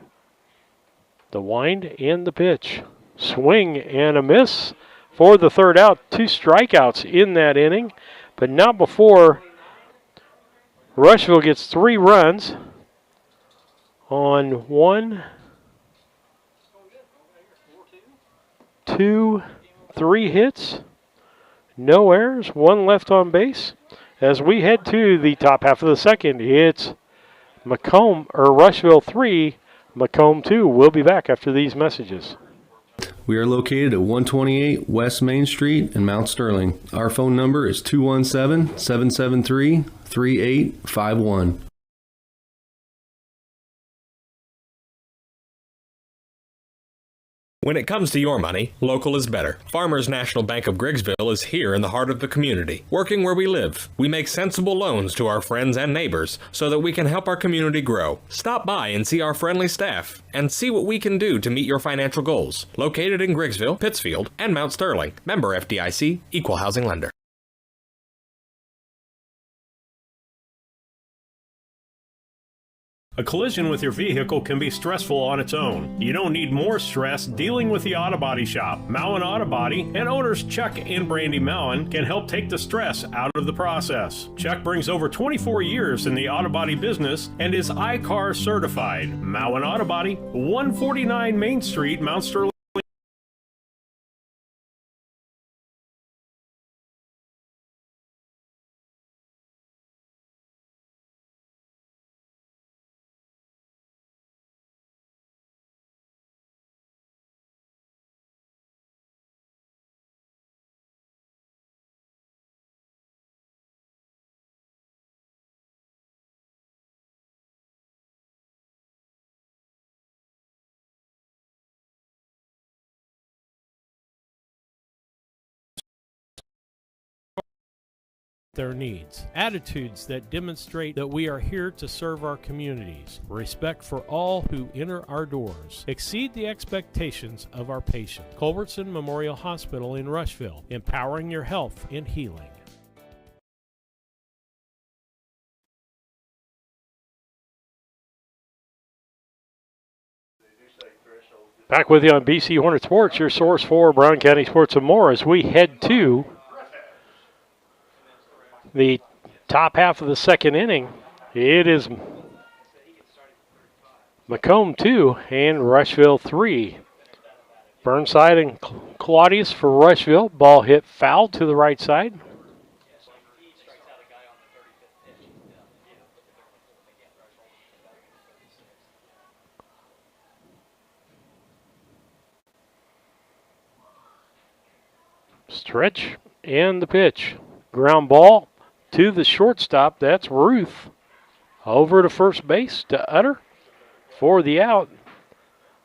The wind and the pitch. Swing and a miss for the 3rd out. 2 strikeouts in that inning, but not before Rushville gets 3 runs on 1, 2, 3 hits. No errors, 1 left on base. As we head to the top half of the second, it's Rushville 3, Macomb 2. We'll be back after these messages. We are located at 128 West Main Street in Mount Sterling. Our phone number is 217-773-3851. When it comes to your money, local is better. Farmers National Bank of Griggsville is here in the heart of the community, working where we live. We make sensible loans to our friends and neighbors so that we can help our community grow. Stop by and see our friendly staff and see what we can do to meet your financial goals. Located in Griggsville, Pittsfield, and Mount Sterling. Member FDIC, Equal Housing Lender. A collision with your vehicle can be stressful on its own. You don't need more stress dealing with the Auto Body Shop. Mowen Auto Body and owners Chuck and Brandy Mowen can help take the stress out of the process. Chuck brings over 24 years in the auto body business and is iCar certified. Mowen Auto Body, 149 Main Street, Mount Sterling. Their needs. Attitudes that demonstrate that we are here to serve our communities. Respect for all who enter our doors. Exceed the expectations of our patients. Culbertson Memorial Hospital in Rushville, empowering your health and healing. Back with you on BC Hornet Sports, your source for Brown County sports and more, as we head to the top half of the second inning. It is Macomb 2 and Rushville 3. Burnside and Claudius for Rushville. Ball hit foul to the right side. Stretch and the pitch. Ground ball to the shortstop. That's Ruth. Over to first base to Utter for the out.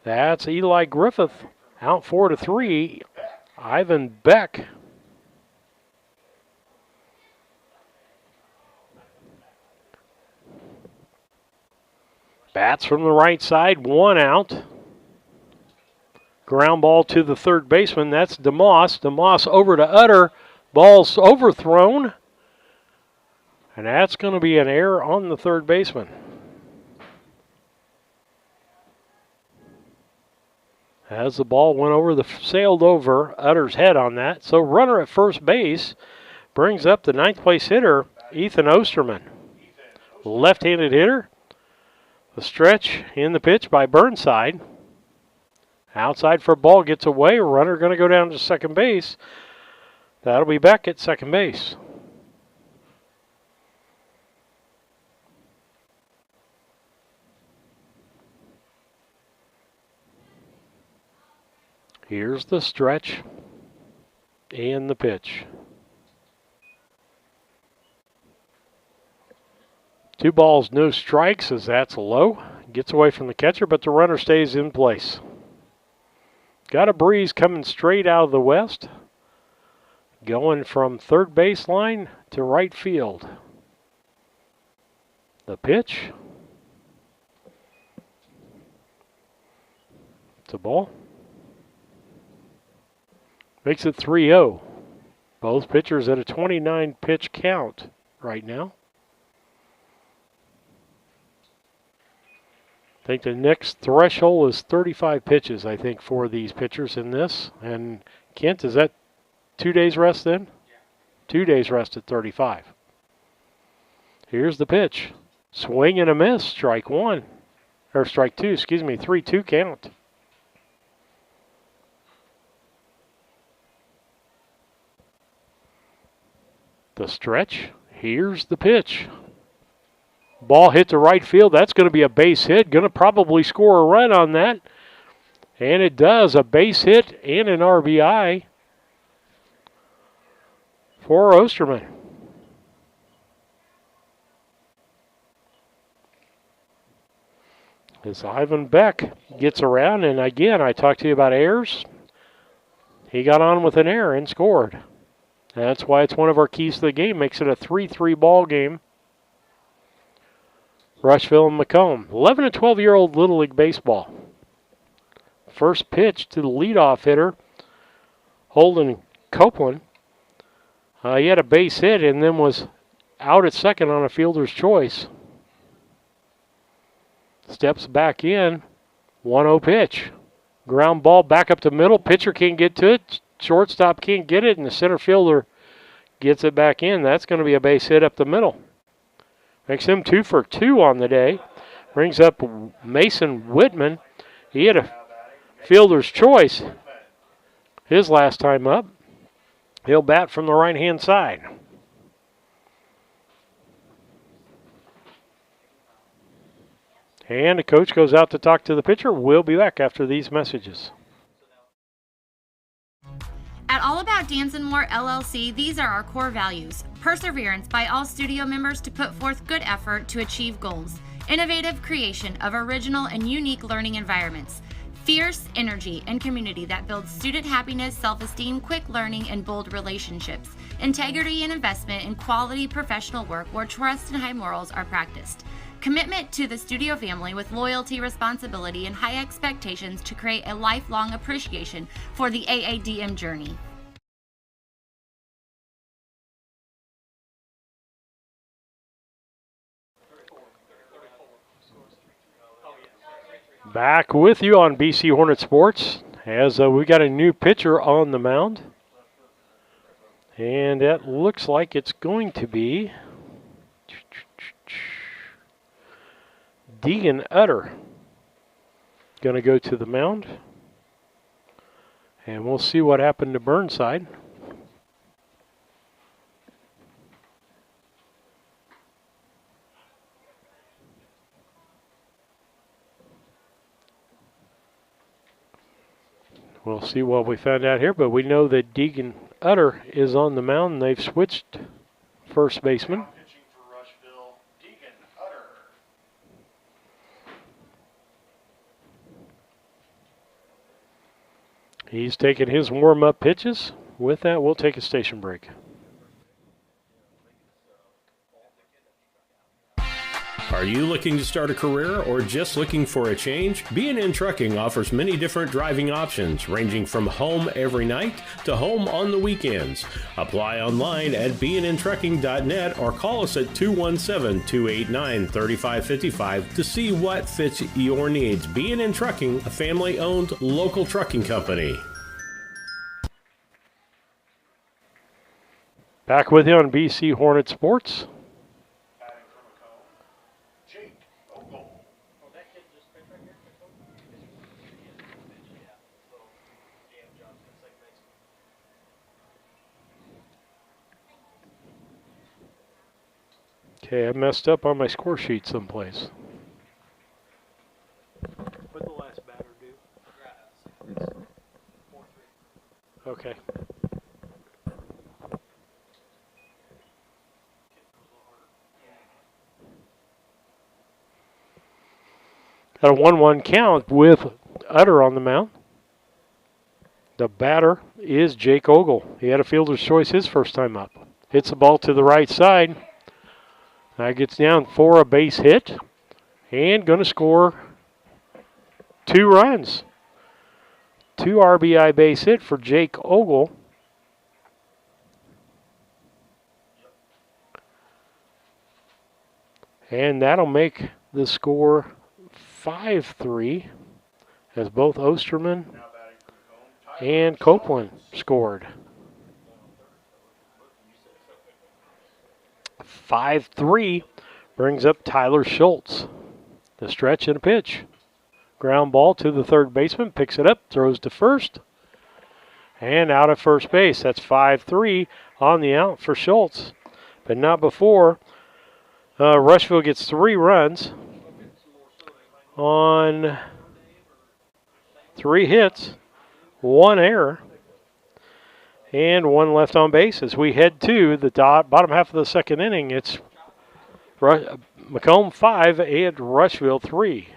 That's Eli Griffith. Out 4-3. Ivan Beck. Bats from the right side. One out. Ground ball to the third baseman. That's DeMoss. DeMoss over to Utter. Ball's overthrown. And that's going to be an error on the third baseman. As the ball went over, sailed over Utter's head on that. So runner at first base brings up the ninth place hitter, Ethan Osterman. Left-handed hitter. The stretch in the pitch by Burnside. Outside for a ball, gets away. Runner going to go down to second base. That'll be Beck at second base. Here's the stretch and the pitch. 2 balls, no strikes, as that's low. Gets away from the catcher, but the runner stays in place. Got a breeze coming straight out of the west. Going from third baseline to right field. The pitch. It's a ball. Makes it 3-0. Both pitchers at a 29 pitch count right now. I think the next threshold is 35 pitches, I think, for these pitchers in this. And Kent, is that 2 days rest then? Yeah. 2 days rest at 35. Here's the pitch. Swing and a miss. Strike 1. Or strike 2, excuse me. 3-2 count. The stretch. Here's the pitch. Ball hit to right field. That's going to be a base hit. Going to probably score a run on that. And it does. A base hit and an RBI for Osterman. As Ivan Beck gets around, and again, I talked to you about errors. He got on with an error and scored. That's why it's one of our keys to the game. Makes it a 3-3 ball game. Rushville and Macomb. 11 and 12-year-old Little League Baseball. First pitch to the leadoff hitter, Holden Copeland. He had a base hit and then was out at second on a fielder's choice. steps back in. 1-0 pitch. Ground ball back up the middle. Pitcher can't get to it. Shortstop can't get it, and the center fielder gets it back in. That's going to be a base hit up the middle. Makes him 2 for 2 on the day. Brings up Mason Whitman. He had a fielder's choice his last time up. He'll bat from the right-hand side. And the coach goes out to talk to the pitcher. We'll be back after these messages. At All About Dance and More LLC, these are our core values. Perseverance by all studio members to put forth good effort to achieve goals. Innovative creation of original and unique learning environments. Fierce energy and community that builds student happiness, self-esteem, quick learning, and bold relationships. Integrity and investment in quality professional work where trust and high morals are practiced. Commitment to the studio family with loyalty, responsibility, and high expectations to create a lifelong appreciation for the AADM journey. Back with you on BC Hornet Sports as we got a new pitcher on the mound. And that looks like it's going to be Deegan Utter. Going to go to the mound. And we'll see what happened to Burnside. We'll see what we found out here, but we know that Deegan Utter is on the mound, and they've switched first baseman. He's taking his warm-up pitches. With that, we'll take a station break. Are you looking to start a career or just looking for a change? B&N Trucking offers many different driving options, ranging from home every night to home on the weekends. Apply online at bnntrucking.net or call us at 217-289-3555 to see what fits your needs. B&N Trucking, a family-owned local trucking company. Back with you on BC Hornet Sports. Okay, I messed up on my score sheet someplace. What did the last batter do? Okay. Got a 1-1 count with Utter on the mound. The batter is Jake Ogle. He had a fielder's choice his first time up. Hits the ball to the right side. That gets down for a base hit and going to score 2 runs. 2 RBI base hit for Jake Ogle. And that'll make the score 5-3 as both Osterman and Copeland scored. 5-3 brings up Tyler Schultz. The stretch and a pitch. Ground ball to the third baseman, picks it up, throws to first, and out at first base. That's 5-3 on the out for Schultz. But not before Rushville gets 3 runs on 3 hits, 1 error, and 1 left on base. As we head to the bottom half of the second inning, it's Macomb 5 and Rushville 3.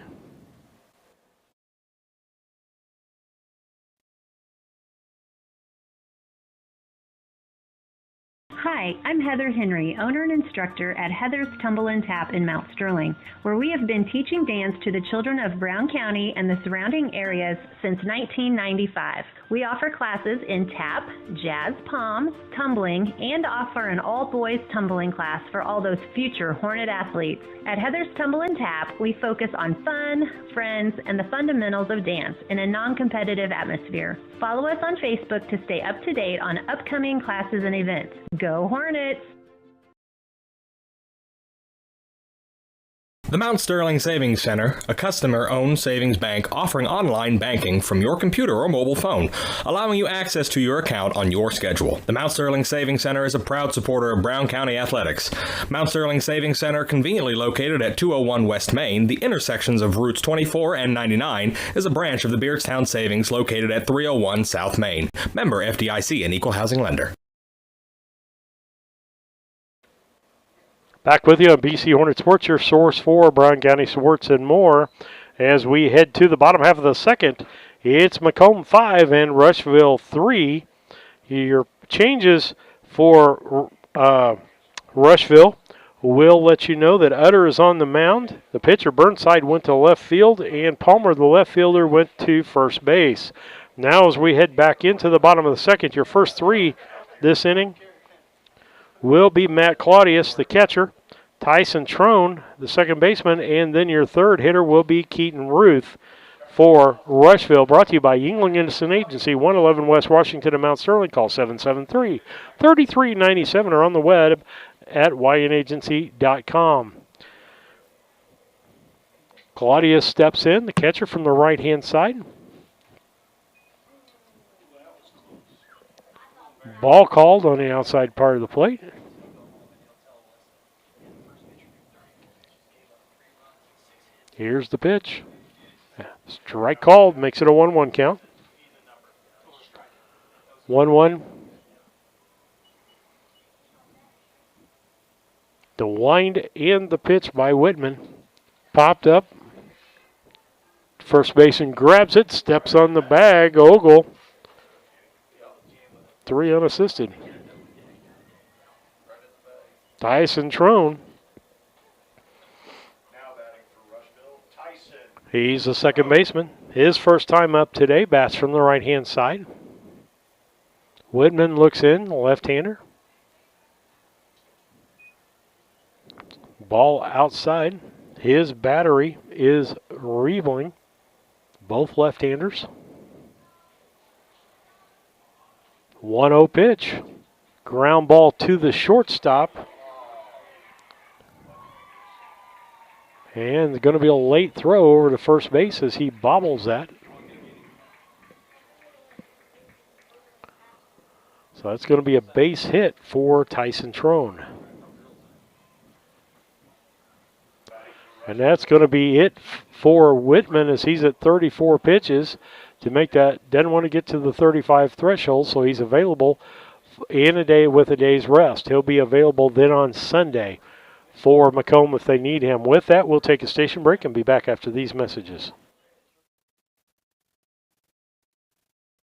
Hi, Hi, I'm Heather Henry, owner and instructor at Heather's Tumble and Tap in Mount Sterling, where we have been teaching dance to the children of Brown County and the surrounding areas since 1995. We offer classes in tap, jazz palm, tumbling, and offer an all-boys tumbling class for all those future Hornet athletes. At Heather's Tumble and Tap, we focus on fun, friends, and the fundamentals of dance in a non-competitive atmosphere. Follow us on Facebook to stay up to date on upcoming classes and events. Go Hornets! The Mount Sterling Savings Center, a customer-owned savings bank offering online banking from your computer or mobile phone, allowing you access to your account on your schedule. The Mount Sterling Savings Center is a proud supporter of Brown County athletics. Mount Sterling Savings Center, conveniently located at 201 West Main, the intersections of routes 24 and 99, is a branch of the Beardstown Savings located at 301 South Main. Member FDIC and Equal Housing Lender. Back with you on BC Hornet Sports, your source for Brown County sports and more. As we head to the bottom half of the second, it's Macomb 5 and Rushville 3. Your changes for Rushville will let you know that Utter is on the mound. The pitcher Burnside went to left field, and Palmer, the left fielder, went to first base. Now as we head back into the bottom of the second, your first three this inning will be Matt Claudius, the catcher, Tyson Trone, the second baseman, and then your third hitter will be Keaton Ruth for Rushville. Brought to you by Yingling Innocent Agency, 111 West Washington and Mount Sterling. Call 773-3397 or on the web at ynagency.com. Claudius steps in, the catcher from the right-hand side. Ball called on the outside part of the plate. Here's the pitch. Strike called, makes it a 1-1 count. 1-1. The wind and the pitch by Whitman. Popped up. First baseman grabs it, steps on the bag. Ogle. 3 unassisted. Tyson Trone. He's the second baseman. His first time up today, bats from the right-hand side. Whitman looks in, left-hander. Ball outside. His battery is Riebling, both left-handers. 1-0 pitch. Ground ball to the shortstop. And it's going to be a late throw over to first base as he bobbles that. So that's going to be a base hit for Tyson Trone. And that's going to be it for Whitman as he's at 34 pitches to make that. Doesn't want to get to the 35 threshold, so he's available in a day with a day's rest. He'll be available then on Sunday for Macomb if they need him. With that, we'll take a station break and be back after these messages.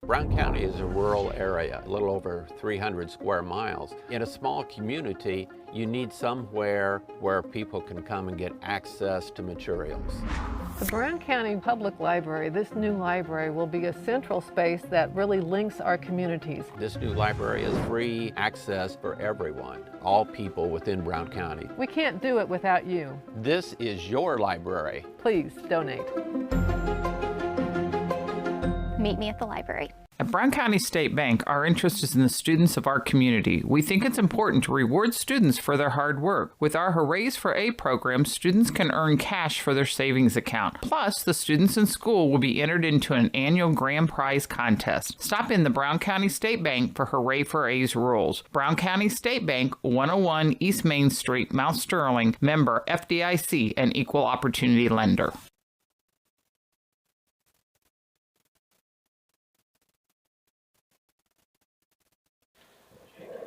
Brown County is a rural area, a little over 300 square miles. In a small community, you need somewhere where people can come and get access to materials. The Brown County Public Library, this new library, will be a central space that really links our communities. This new library is free access for everyone, all people within Brown County. We can't do it without you. This is your library. Please donate. Meet me at the library. At Brown County State Bank, our interest is in the students of our community. We think it's important to reward students for their hard work. With our Hoorays for A program, students can earn cash for their savings account. Plus, the students in school will be entered into an annual grand prize contest. Stop in the Brown County State Bank for Hooray for A's rules. Brown County State Bank, 101 East Main Street, Mount Sterling, member FDIC, and equal opportunity lender.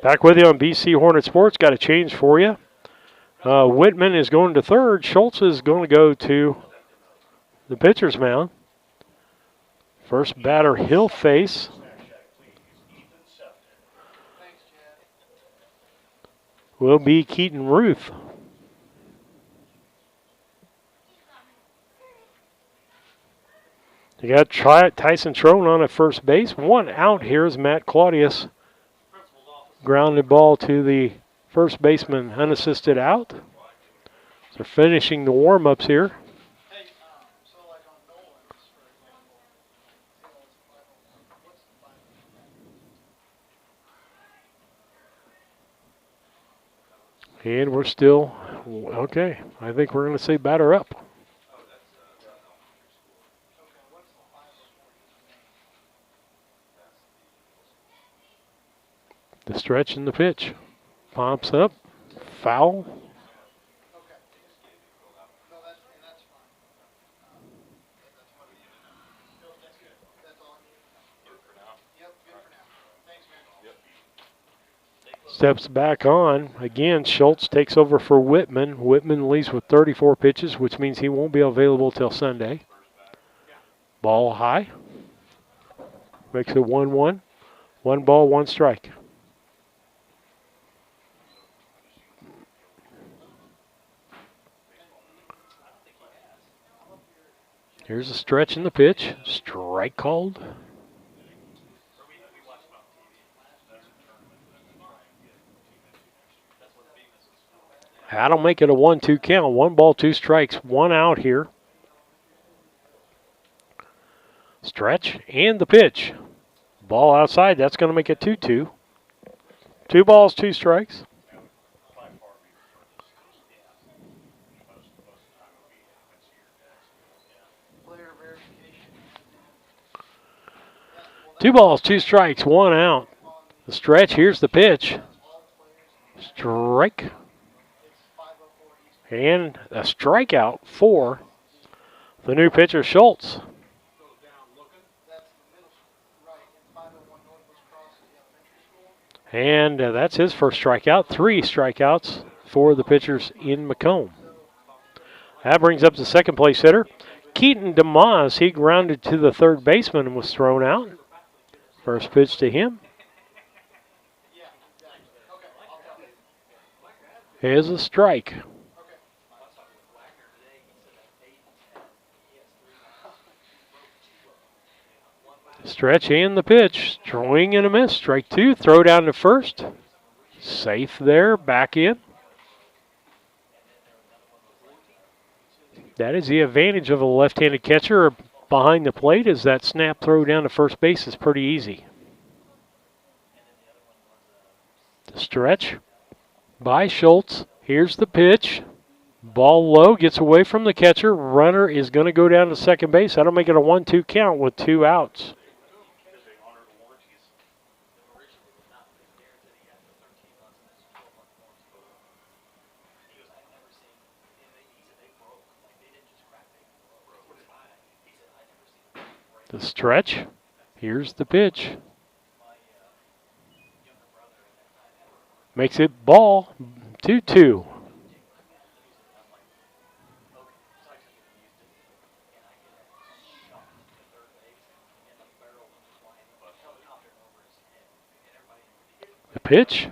Back with you on BC Hornet Sports. Got a change for you. Whitman is going to third. Schultz is going to go to the pitcher's mound. First batter he'll face will be Keaton Ruth. You got Tyson Trone on at first base. One out here is Matt Claudius. Grounded ball to the first baseman, unassisted out. They're finishing the warm-ups here. And we're still, okay, I think we're going to say batter up. The stretch and the pitch. Pops up, foul. Steps back on. Again, Schultz takes over for Whitman. Whitman leaves with 34 pitches, which means he won't be available till Sunday. Ball high. Makes it 1-1. 1 ball, 1 strike. Here's a stretch in the pitch. Strike called. That'll make it a 1-2 count. 1 ball, 2 strikes, 1 out here. Stretch and the pitch. Ball outside. That's going to make it 2-2. 2 balls, 2 strikes. Two balls, 2 strikes, 1 out. The stretch. Here's the pitch. Strike. And a strikeout for the new pitcher, Schultz. And that's his first strikeout. 3 strikeouts for the pitchers in Macomb. That brings up the second place hitter, Keaton DeMoss. He grounded to the third baseman and was thrown out. First pitch to him is a strike. Stretch and the pitch. Swing and a miss. Strike 2. Throw down to first. Safe there. Back in. That is the advantage of a left-handed catcher behind the plate, is that snap throw down to first base is pretty easy. The stretch by Schultz. Here's the pitch. Ball low. Gets away from the catcher. Runner is going to go down to second base. That'll make it a 1-2 count with 2 outs. The stretch. Here's the pitch. Makes it ball 2-2. The pitch.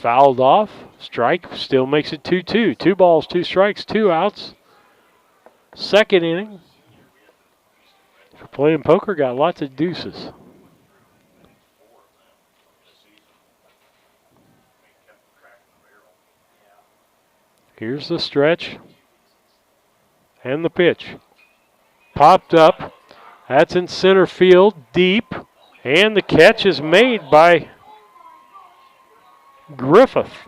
Fouled off. Strike. Still makes it 2-2. 2 balls, 2 strikes, 2 outs. Second inning. For playing poker, got lots of deuces. Here's the stretch and the pitch. Popped up. That's in center field, deep. And the catch is made by Griffith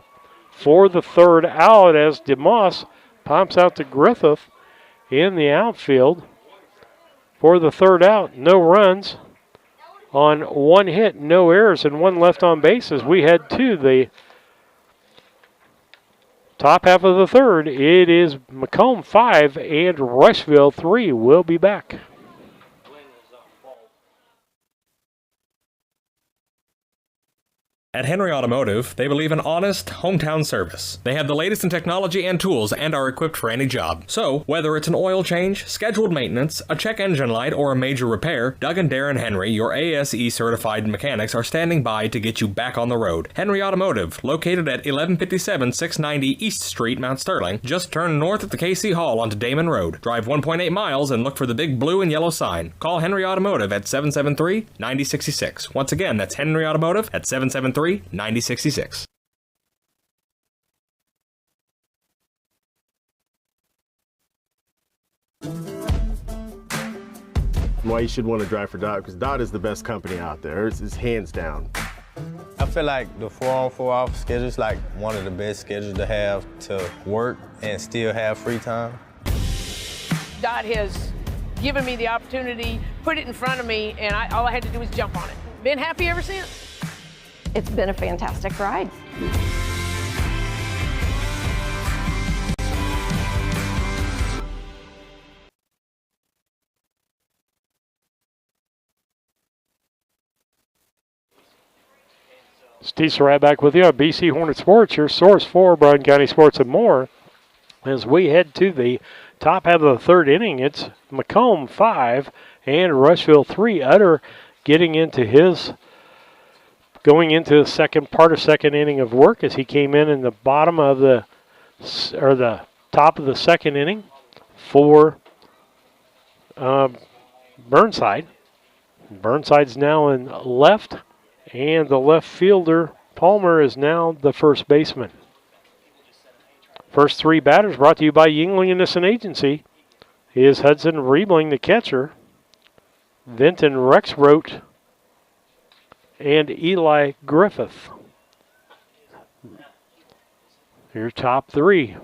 for the third out as DeMoss pops out to Griffith in the outfield. For the third out, no runs on 1 hit, no errors, and 1 left on base as we head to the top half of the third. It is Macomb 5 and Rushville 3. We'll be back. At Henry Automotive, they believe in honest, hometown service. They have the latest in technology and tools and are equipped for any job. So, whether it's an oil change, scheduled maintenance, a check engine light, or a major repair, Doug and Darren Henry, your ASE certified mechanics, are standing by to get you back on the road. Henry Automotive, located at 1157 690 East Street, Mount Sterling. Just turn north at the KC Hall onto Damon Road. Drive 1.8 miles and look for the big blue and yellow sign. Call Henry Automotive at 773-9066. Once again, that's Henry Automotive at 773-9066. Why you should want to drive for Dot, because Dot is the best company out there. It's hands down. I feel like the 4-on 4-off schedule is like one of the best schedules to have to work and still have free time. Dot has given me the opportunity, put it in front of me, and all I had to do was jump on it. Been happy ever since. It's been a fantastic ride. Steve Surratt back with you on BC Hornet Sports, your source for Bryan County sports and more. As we head to the top half of the third inning, it's Macomb 5 and Rushville 3. Utter getting into going into the second part of second inning of work as he came in the bottom of the top of the second inning for Burnside. Burnside's now in left, and the left fielder Palmer is now the first baseman. First three batters brought to you by Yingling Innocent Agency is Hudson Riebling, the catcher, Vinton Rexroth, and Eli Griffith. Your top three.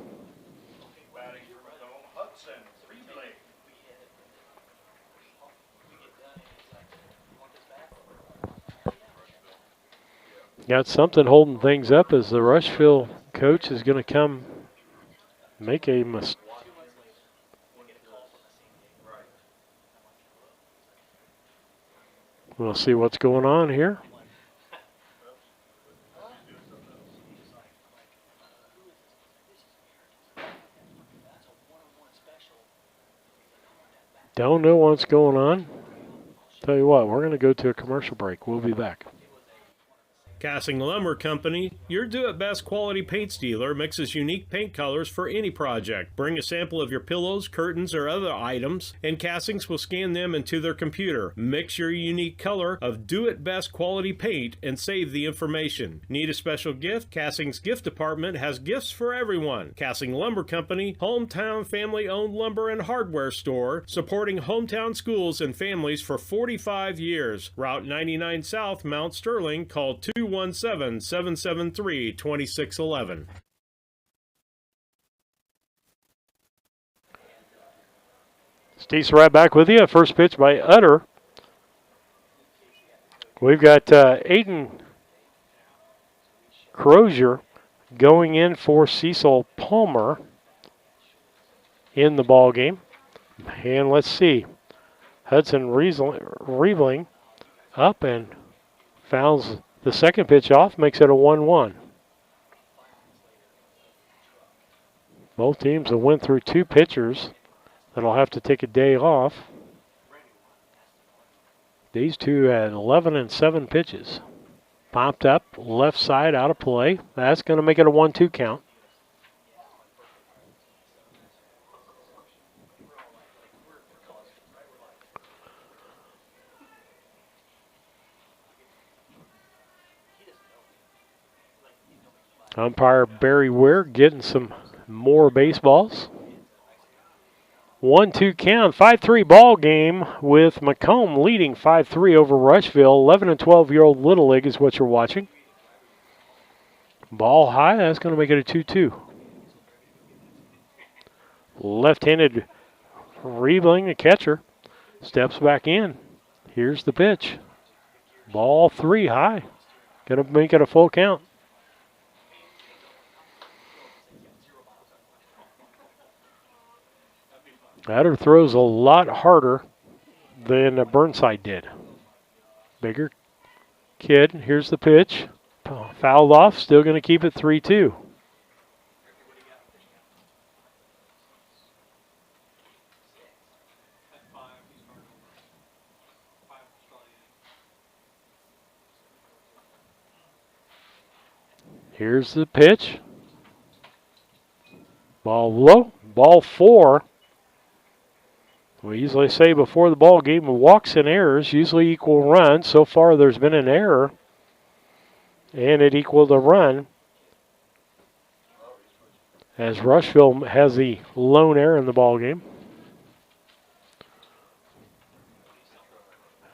Got something holding things up as the Rushville coach is going to come make a mistake. We'll see what's going on here. Don't know what's going on. Tell you what, we're going to go to a commercial break. We'll be back. Casting Lumber Company, your do-it-best quality paints dealer, mixes unique paint colors for any project. Bring a sample of your pillows, curtains, or other items, and Castings will scan them into their computer. Mix your unique color of do-it-best quality paint and save the information. Need a special gift? Castings Gift Department has gifts for everyone. Casting Lumber Company, hometown family-owned lumber and hardware store, supporting hometown schools and families for 45 years. Route 99 South, Mount Sterling. Call 217-773-2611. Steve Surratt back with you. First pitch by Utter. We've got Aiden Crozier going in for Cecil Palmer in the ball game. And let's see. Hudson Riebling up and fouls the second pitch off, makes it a 1-1. Both teams have went through two pitchers that'll have to take a day off. These two had 11 and 7 pitches. Popped up, left side out of play. That's going to make it a 1-2 count. Umpire Barry Ware getting some more baseballs. 1-2 count, 5-3 ball game with Macomb leading 5-3 over Rushville. 11 and 12-year-old Little League is what you're watching. Ball high, that's going to make it a 2-2. Left-handed Riebling, the catcher, steps back in. Here's the pitch. Ball 3 high. Going to make it a full count. Utter throws a lot harder than Burnside did. Bigger kid, here's the pitch. Fouled off, still going to keep it 3-2. Here's the pitch. Ball low, ball 4. We usually say before the ball game, walks and errors usually equal runs. So far, there's been an error, and it equaled a run, as Rushville has the lone error in the ball game.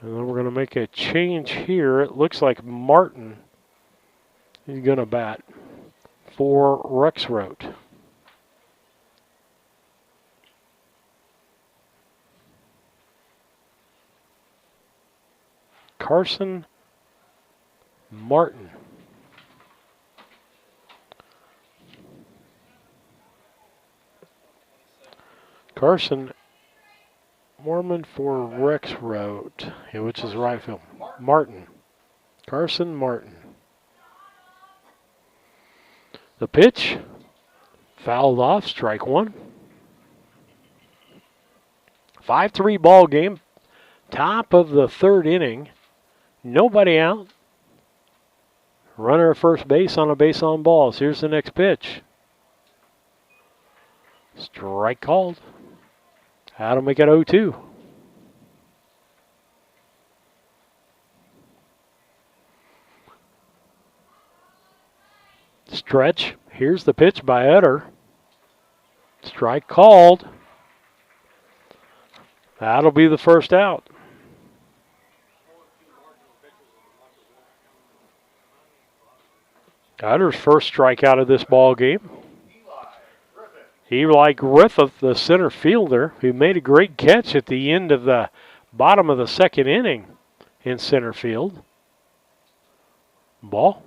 And then we're going to make a change here. It looks like Martin is going to bat for Rexroth. Carson Martin. Carson Mormon for Rexroth, which is right field. Martin. Carson Martin. The pitch. Fouled off, strike 1. 5-3 ball game. Top of the 3rd inning. Nobody out. Runner at first base on a base on balls. Here's the next pitch. Strike called. That'll make it 0-2. Stretch. Here's the pitch by Utter. Strike called. That'll be the first out. Utter's first strikeout of this ball game. Eli Griffith, the center fielder, who made a great catch at the end of the bottom of the 2nd inning in center field. Ball.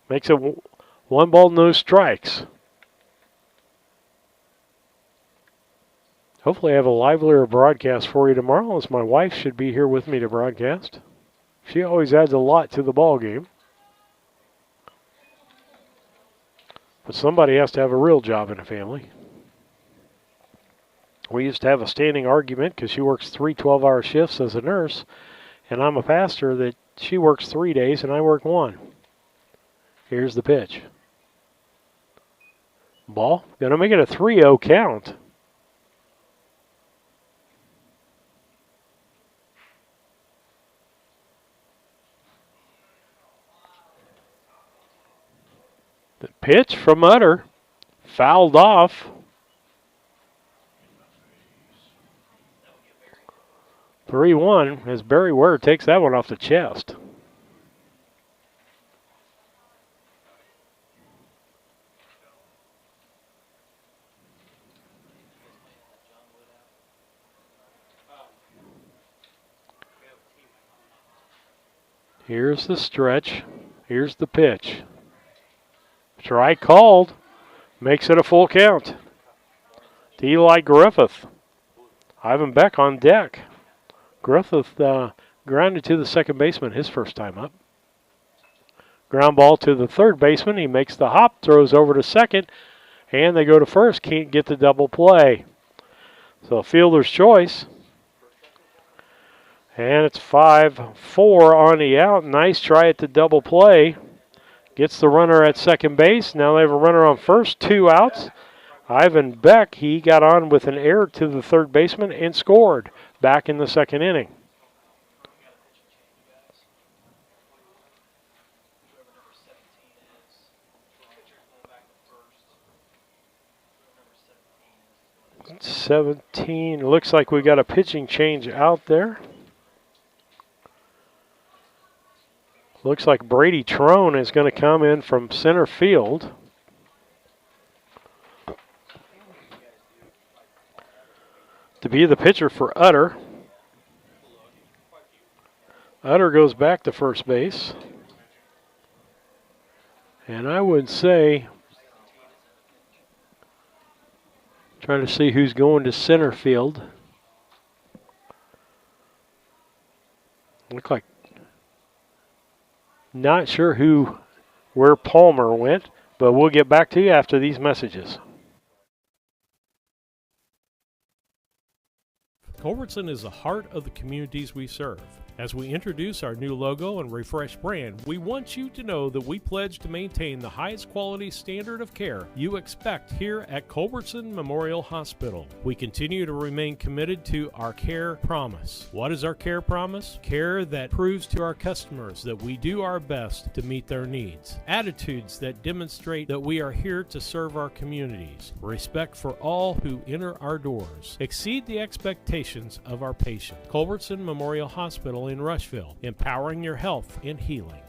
Makes it 1 ball, no strikes. Hopefully I have a livelier broadcast for you tomorrow, as my wife should be here with me to broadcast. She always adds a lot to the ball game. But somebody has to have a real job in a family. We used to have a standing argument because she works 3 12-hour shifts as a nurse, and I'm a pastor, that she works 3 days and I work 1. Here's the pitch. Ball. Going to make it a 3-0 count. The pitch from Utter, fouled off. 3-1 as Barry Ware takes that one off the chest. Here's the stretch. Here's the pitch. Strike called. Makes it a full count. To Eli Griffith. Ivan Beck on deck. Griffith grounded to the second baseman his first time up. Ground ball to the third baseman. He makes the hop, throws over to second, and they go to first. Can't get the double play. So fielder's choice. And it's 5-4 on the out. Nice try at the double play. Gets the runner at second base. Now they have a runner on first, 2 outs. Ivan Beck, he got on with an error to the third baseman and scored back in the 2nd inning. $17. Looks like we got a pitching change out there. Looks like Brady Trone is going to come in from center field. To be the pitcher for Utter. Utter goes back to first base. And I would say, trying to see who's going to center field. Look like Not sure where Palmer went, but we'll get back to you after these messages. Culbertson is the heart of the communities we serve. As we introduce our new logo and refreshed brand, we want you to know that we pledge to maintain the highest quality standard of care you expect here at Culbertson Memorial Hospital. We continue to remain committed to our care promise. What is our care promise? Care that proves to our customers that we do our best to meet their needs. Attitudes that demonstrate that we are here to serve our communities. Respect for all who enter our doors. Exceed the expectations of our patient. Culbertson Memorial Hospital in Rushville, empowering your health and healing.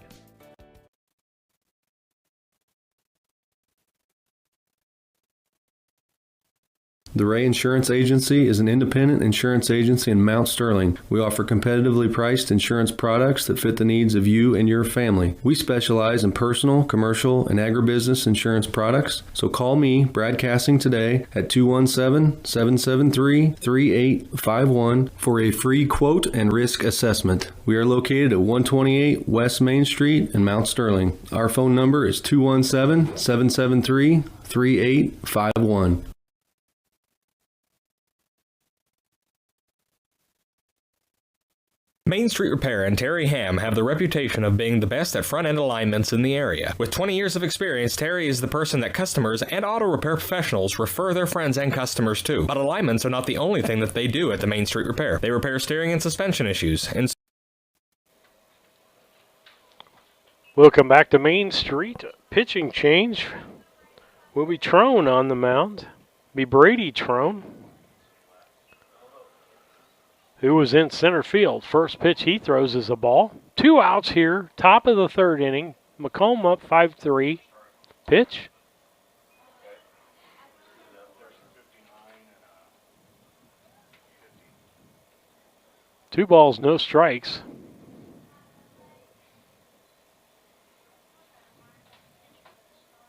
The Ray Insurance Agency is an independent insurance agency in Mount Sterling. We offer competitively priced insurance products that fit the needs of you and your family. We specialize in personal, commercial, and agribusiness insurance products. So call me, Brad Cassing, today at 217-773-3851 for a free quote and risk assessment. We are located at 128 West Main Street in Mount Sterling. Our phone number is 217-773-3851. Main Street Repair and Terry Ham have the reputation of being the best at front-end alignments in the area. With 20 years of experience, Terry is the person that customers and auto repair professionals refer their friends and customers to. But alignments are not the only thing that they do at the Main Street Repair. They repair steering and suspension issues. Welcome back to Main Street. Pitching change will be Trone on the mound. Be Brady Trone, who was in center field. First pitch he throws is a ball. 2 outs here, top of the third inning. Macomb up 5-3. Pitch. Two balls, no strikes.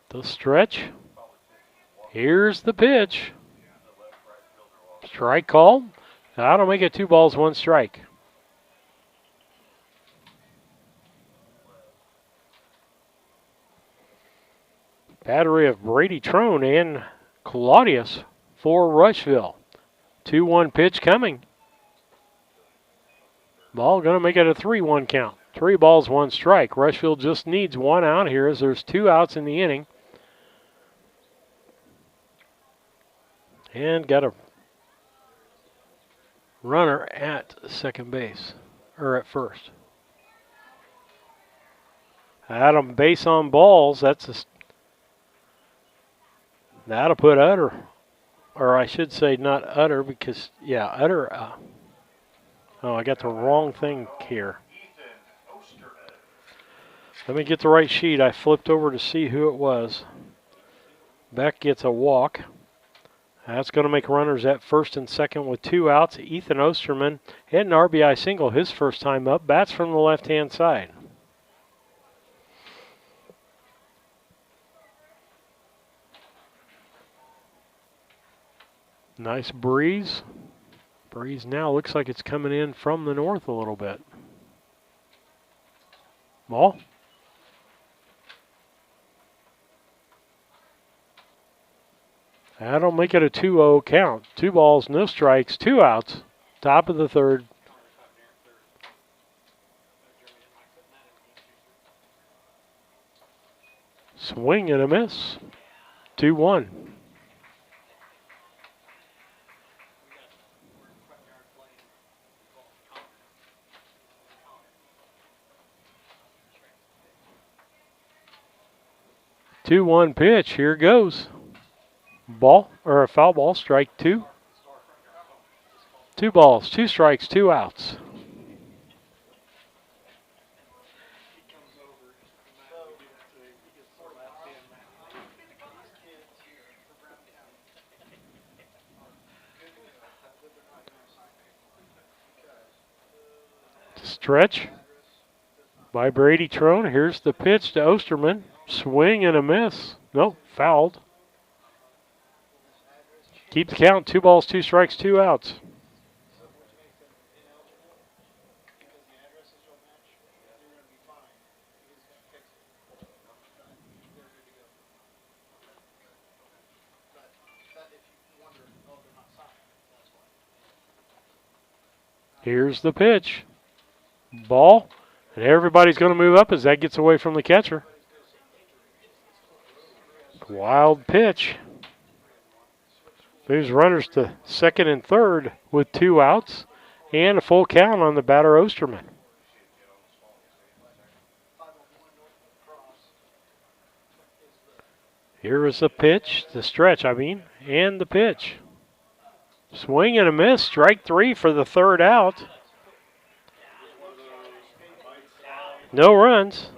The stretch. Here's the pitch. Strike called. That'll make it 2 balls, 1 strike. Battery of Brady Trone and Claudius for Rushville. 2-1 pitch coming. Ball going to make it a 3-1 count. 3 balls, 1 strike. Rushville just needs 1 out here as there's 2 outs in the inning. And got a runner at second base, or at first. Adam base on balls. That'll put Utter, or I should say not Utter, because Utter. I got the wrong thing here. Let me get the right sheet. I flipped over to see who it was. Beck gets a walk. That's going to make runners at first and second with 2 outs. Ethan Osterman hit an RBI single his first time up. Bats from the left-hand side. Nice breeze. Breeze now looks like it's coming in from the north a little bit. Ball. That'll make it a 2-0 count. 2 balls, no strikes, 2 outs. Top of the third. Swing and a miss. 2-1. Two-one pitch. Here goes. Ball, or a foul ball, strike 2. 2 balls, 2 strikes, 2 outs. Stretch by Brady Trone. Here's the pitch to Osterman. Swing and a miss. Nope, fouled. Keep the count. 2 balls, 2 strikes, 2 outs. Here's the pitch. Ball. And everybody's going to move up as that gets away from the catcher. Wild pitch. Moves runners to second and third with 2 outs and a full count on the batter Osterman. Here is the pitch, the stretch, and the pitch. Swing and a miss, strike 3 for the 3rd out. No runs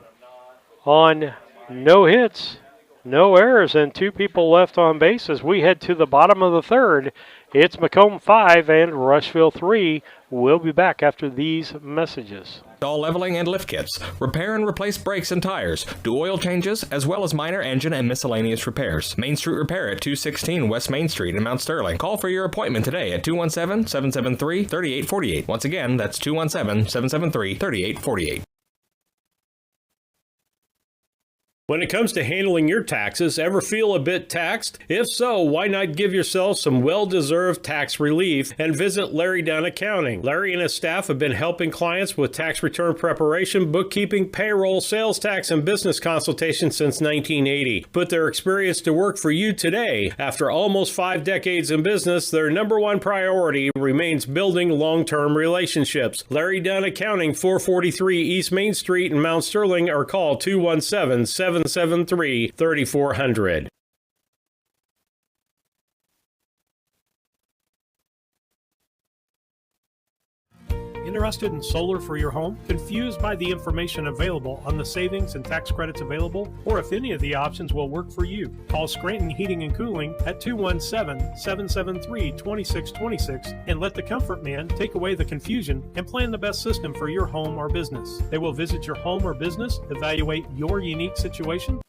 on no hits, no errors, and 2 people left on base as we head to the bottom of the 3rd. It's Macomb 5 and Rushville 3. We'll be back after these messages. All leveling and lift kits, repair and replace brakes and tires, do oil changes, as well as minor engine and miscellaneous repairs. Main Street Repair at 216 West Main Street in Mount Sterling. Call for your appointment today at 217-773-3848. Once again, that's 217-773-3848. When it comes to handling your taxes, ever feel a bit taxed? If so, why not give yourself some well-deserved tax relief and visit Larry Dunn Accounting. Larry and his staff have been helping clients with tax return preparation, bookkeeping, payroll, sales tax, and business consultation since 1980. Put their experience to work for you today. After almost 5 decades in business, their #1 priority remains building long-term relationships. Larry Dunn Accounting, 443 East Main Street in Mount Sterling, or call 217-773-3400. Interested in solar for your home? Confused by the information available on the savings and tax credits available? Or if any of the options will work for you? Call Scranton Heating and Cooling at 217-773-2626 and let the Comfort Man take away the confusion and plan the best system for your home or business. They will visit your home or business, evaluate your unique situation,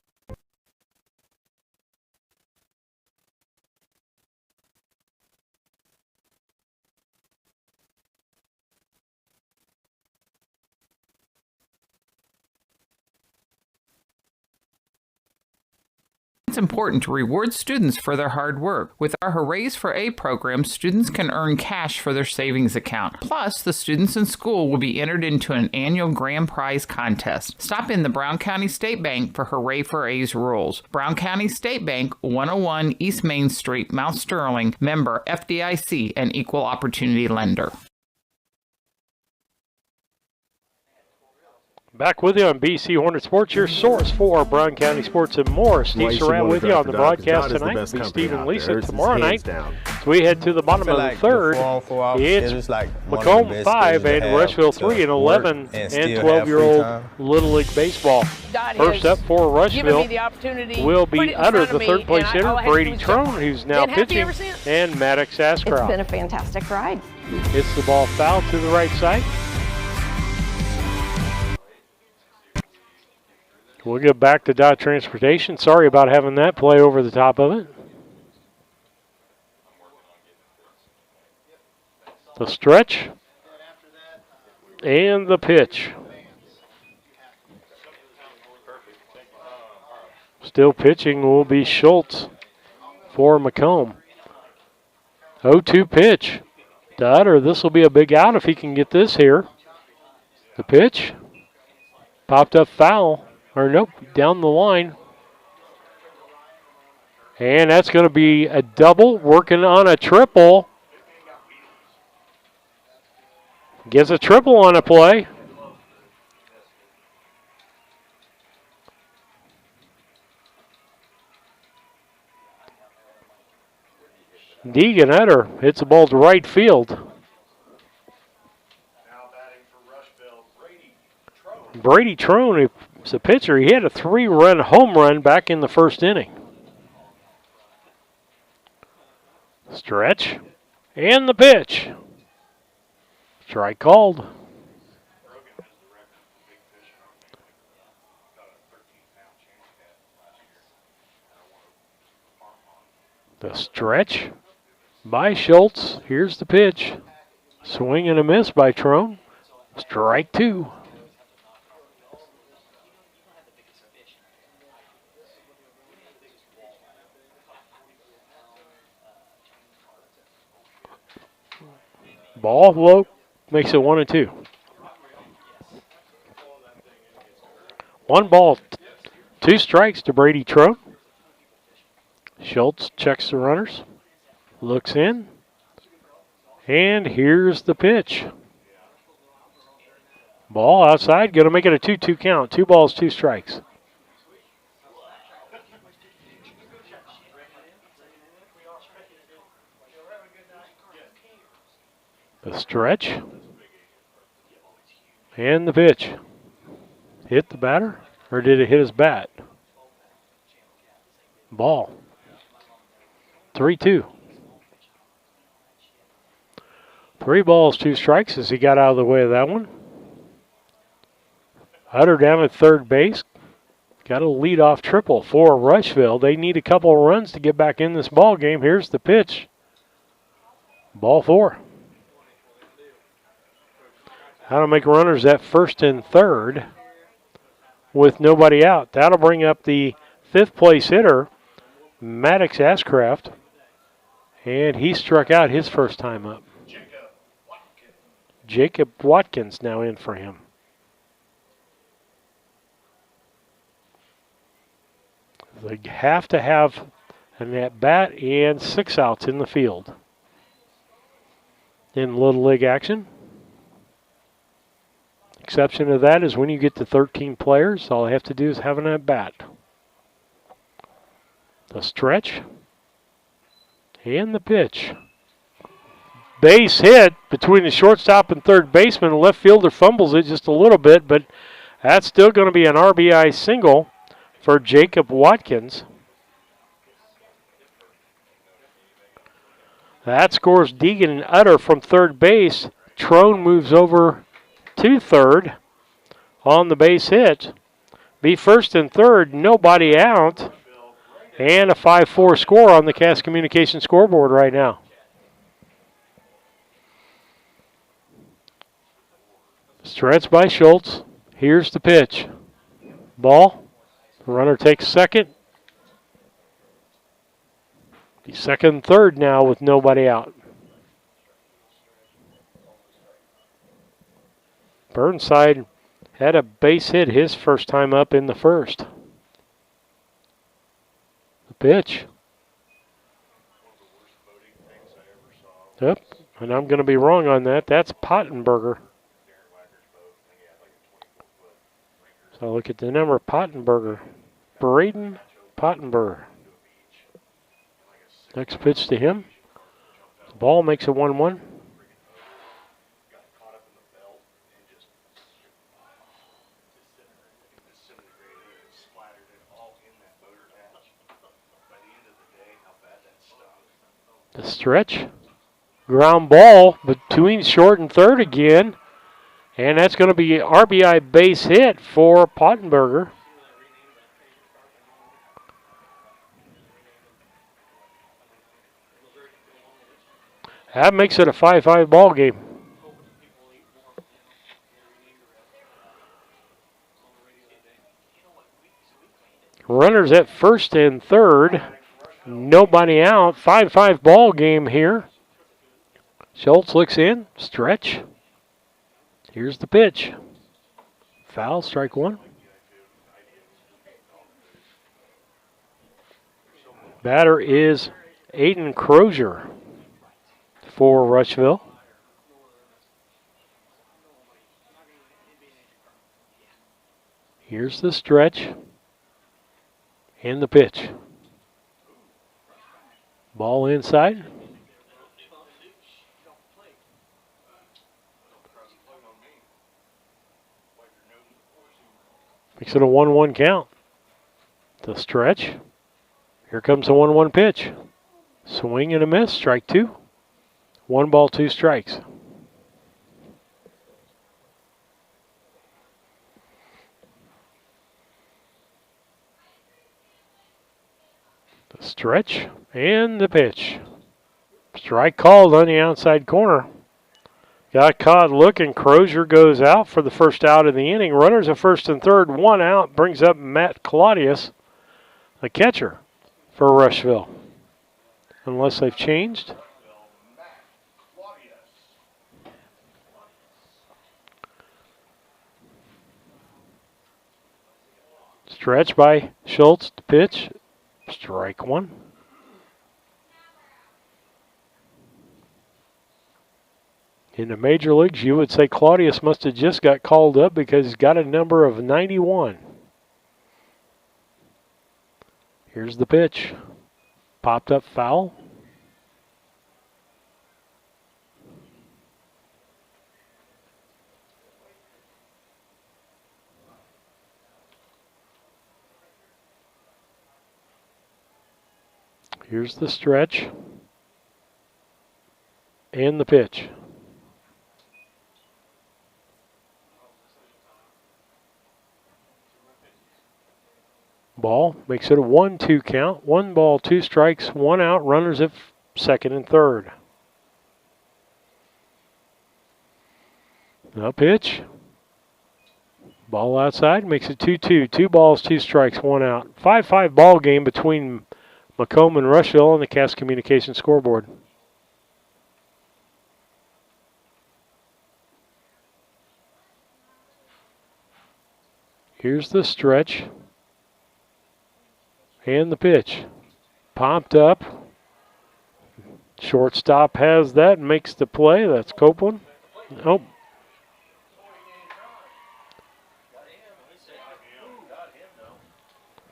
It's important to reward students for their hard work. With our Hoorays for A program, students can earn cash for their savings account. Plus, the students in school will be entered into an annual grand prize contest. Stop in the Brown County State Bank for Hooray for A's rules. Brown County State Bank, 101 East Main Street, Mount Sterling, member FDIC, and equal opportunity lender. Back with you on BC Hornet Sports, your source for Brown County sports and more. Steve Surratt with you on the broadcast tonight. Be Steve and Lisa tomorrow night. So we head to the bottom of the 3rd. It's Macomb 5 and Rushville 3 and 11 and 12-year-old Little League Baseball. First up for Rushville will be under the 3rd place hitter, Brady Trone, who's now pitching, and Maddox Ascroft. It's been a fantastic ride. Hits the ball foul to the right side. We'll get back to Dot Transportation. Sorry about having that play over the top of it. The stretch and the pitch. Still pitching will be Schultz for Macomb. 0-2 pitch. Dutter, this will be a big out if he can get this here. The pitch. Popped up foul. Or nope, down the line. And that's going to be a double, working on a triple. Gets a triple on a play. Deegan hits the ball to right field. Brady Trone is a pitcher. He had a 3-run home run back in the 1st inning. Stretch and the pitch. Strike called. The stretch by Schultz. Here's the pitch. Swing and a miss by Trone. Strike 2. Ball low, makes it 1-2. 1 ball, 2 strikes to Brady Trone. Schultz checks the runners, looks in, and here's the pitch. Ball outside, going to make it a 2-2 count. 2 balls, 2 strikes. The stretch. And the pitch. Hit the batter, or did it hit his bat? Ball. 3-2. 3 balls, 2 strikes as he got out of the way of that one. Utter down at third base. Got a leadoff triple for Rushville. They need a couple of runs to get back in this ball game. Here's the pitch. Ball 4. How to make runners at first and third with nobody out. That'll bring up the 5th place hitter, Maddox Ashcraft, and he struck out his first time up. Jacob Watkins now in for him. They have to have an at-bat and 6 outs in the field. In Little League action. Exception to that is when you get to 13 players, all they have to do is have an at-bat. The stretch. And the pitch. Base hit between the shortstop and third baseman. The left fielder fumbles it just a little bit, but that's still going to be an RBI single for Jacob Watkins. That scores Deegan and Utter from third base. Trone moves over to third on the base hit. Be first and third, nobody out. And a 5-4 score on the Cass Communication scoreboard right now. Stretch by Schultz. Here's the pitch. Ball. The runner takes second. He's second and third now with nobody out. Burnside had a base hit his first time up in the first. The pitch. Yep, and I'm going to be wrong on that. That's Pottenberger. So look at the number, Pottenberger. Braden Pottenberger. Next pitch to him. The ball makes it 1-1. The stretch. Ground ball between short and third again. And that's going to be RBI base hit for Pottenberger. That makes it a 5-5 ball game. Runners at first and third. Nobody out. 5-5 ball game here. Schultz looks in. Stretch. Here's the pitch. Foul, strike 1. Batter is Aiden Crozier for Rushville. Here's the stretch and the pitch. Ball inside. Makes it a 1-1 count. The stretch. Here comes the 1-1 pitch. Swing and a miss, strike 2. 1 ball, 2 strikes. The stretch and the pitch. Strike called on the outside corner. Got caught looking. Crozier goes out for the first out of the inning. Runners at first and third, 1 out. Brings up Matt Claudius, the catcher for Rushville. Unless they've changed. Stretch by Schultz to pitch. Strike one. In the major leagues, you would say Claudius must have just got called up because he's got a number of 91. Here's the pitch. Popped up foul. Here's the stretch. And the pitch. Ball makes it a 1-2 count. 1 ball, 2 strikes, 1 out. Runners at second and third. Now pitch. Ball outside makes it 2-2. 2 balls, 2 strikes, 1 out. 5-5 ball game between Macomb and Rushville on the Cass Communications scoreboard. Here's the stretch. And the pitch. Popped up. Shortstop has that and makes the play. That's Copeland. Oh.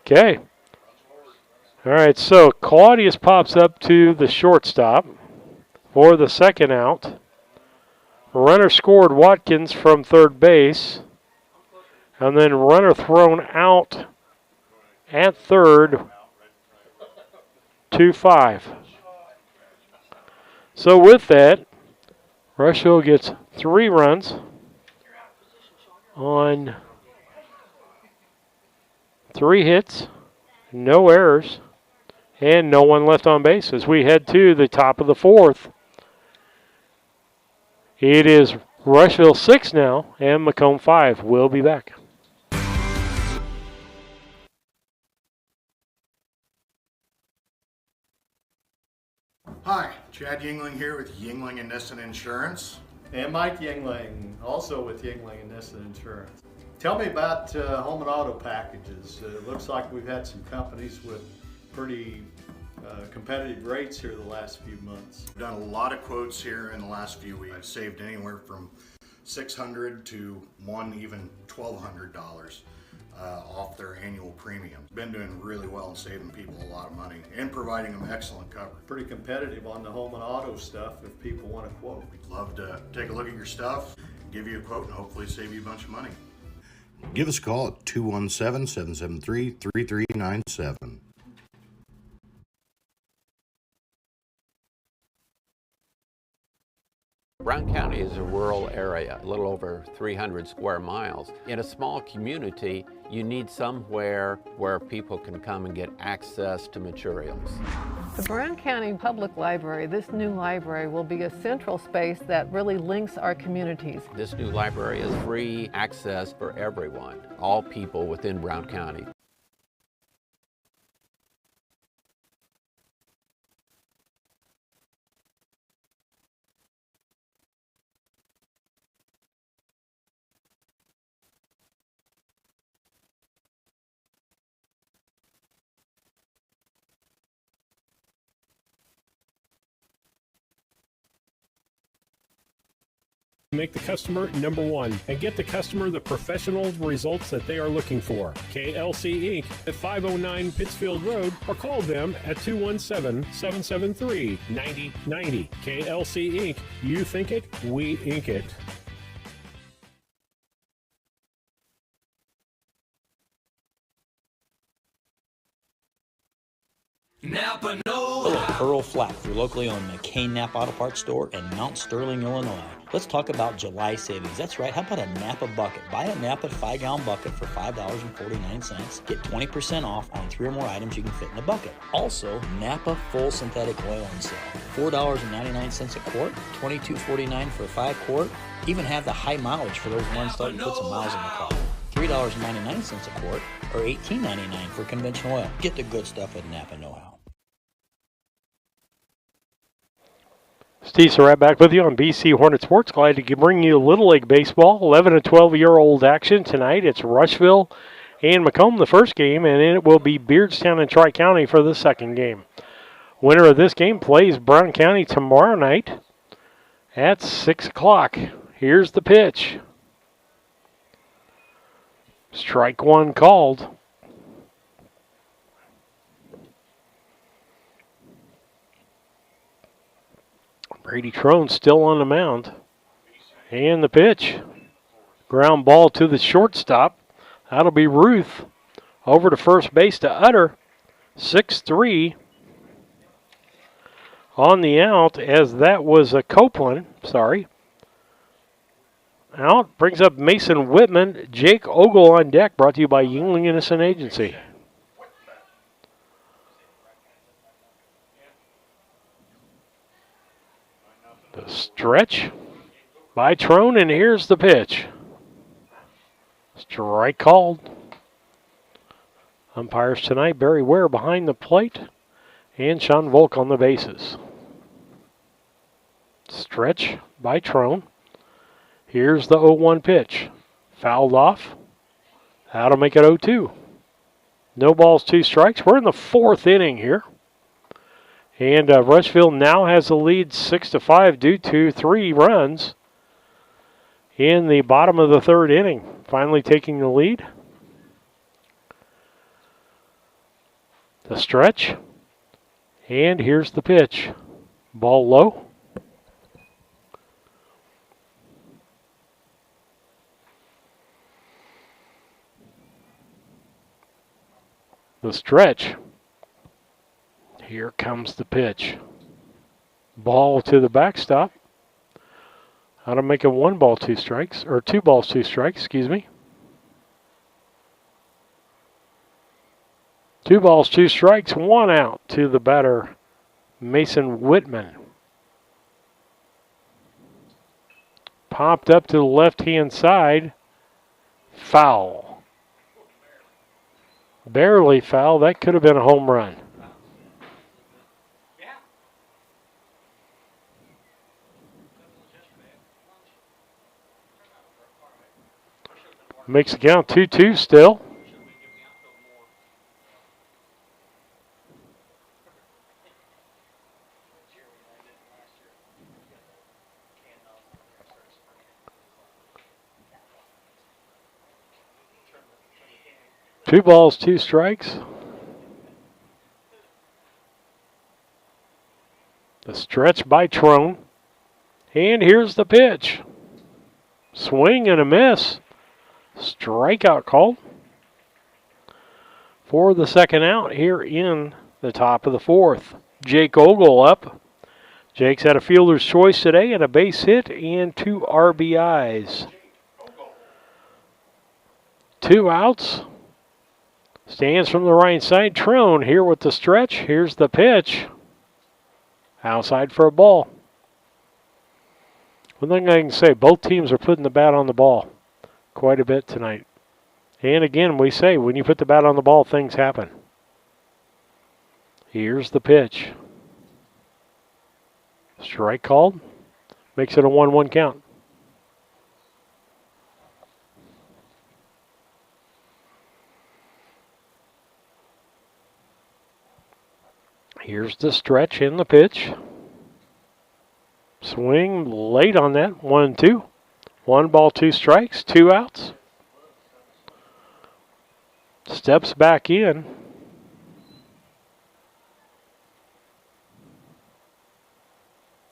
Okay. All right, so Claudius pops up to the shortstop for the second out. Runner scored Watkins from third base. And then runner thrown out at third, 2-5. So with that, Rushville gets 3 runs on 3 hits, no errors, and no one left on base as we head to the top of the 4th. It is Rushville 6 now and Macomb 5. We'll be back. Hi, Chad Yingling here with Yingling and Nissen Insurance. And Mike Yingling, also with Yingling and Nissen Insurance. Tell me about home and auto packages. It looks like we've had some companies with pretty competitive rates here the last few months. We've done a lot of quotes here in the last few weeks. I've saved anywhere from $600 to even $1,200 off their annual premium. Been doing really well and saving people a lot of money and providing them excellent coverage. Pretty competitive on the home and auto stuff if people want to quote. We'd love to take a look at your stuff, give you a quote, and hopefully save you a bunch of money. Give us a call at 217-773-3397. Brown County is a rural area, a little over 300 square miles. In a small community, you need somewhere where people can come and get access to materials. The Brown County Public Library, this new library, will be a central space that really links our communities. This new library is free access for everyone, all people within Brown County. Make the customer number one and get the customer the professional results that they are looking for. KLC Inc. at 509 Pittsfield Road or call them at 217-773-9090. KLC Inc. You think it, we ink it. Napa knows. Hello, Earl Flack, your locally owned McCain Napa Auto Parts store in Mount Sterling, Illinois. Let's talk about July savings. That's right. How about a Napa bucket? Buy a Napa 5-gallon bucket for $5.49. Get 20% off on 3 or more items you can fit in the bucket. Also, Napa full synthetic oil on sale. $4.99 a quart, $22.49 for a 5-quart. Even have the high mileage for those ones that put some miles in the car. $3.99 a quart or $18.99 for conventional oil. Get the good stuff at Napa Know-How. Steve Surratt back with you on BC Hornet Sports. Glad to bring you Little League Baseball, 11 and 12-year-old action tonight. It's Rushville and Macomb the first game, and it will be Beardstown and Tri-County for the second game. Winner of this game plays Brown County tomorrow night at 6 o'clock. Here's the pitch. Strike one called. Brady Trone still on the mound. And the pitch. Ground ball to the shortstop. That'll be Ruth. Over to first base to Utter. 6-3 on the out, as that was a Copeland. Sorry. Out brings up Mason Whitman. Jake Ogle on deck, brought to you by Yingling Innocent Agency. The stretch by Trone, and here's the pitch. Strike called. Umpires tonight, Barry Ware behind the plate, and Sean Volk on the bases. Stretch by Trone. Here's the 0-1 pitch. Fouled off. That'll make it 0-2. No balls, 2 strikes. We're in the 4th inning here. And Rushville now has the lead 6-5 due to 3 runs in the bottom of the 3rd inning. Finally taking the lead. The stretch. And here's the pitch. Ball low. The stretch. Here comes the pitch. Ball to the backstop. That'll make it 1 ball, 2 strikes, or 2 balls, 2 strikes, excuse me. 2 balls, 2 strikes, 1 out to the batter, Mason Whitman. Popped up to the left-hand side. Foul. Barely foul. That could have been a home run. Makes the count 2-2 still. Two balls, 2 strikes. The stretch by Trone. And here's the pitch. Swing and a miss. Strikeout called for the second out here in the top of the 4th. Jake Ogle up. Jake's had a fielder's choice today and a base hit and 2 RBIs. 2 outs. Stands from the right side. Trone here with the stretch. Here's the pitch. Outside for a ball. One thing I can say, both teams are putting the bat on the ball quite a bit tonight. And again, we say, when you put the bat on the ball, things happen. Here's the pitch. Strike called. Makes it a 1-1 count. Here's the stretch in the pitch. Swing late on that. 1-2. 1 ball, 2 strikes, 2 outs. Steps back in.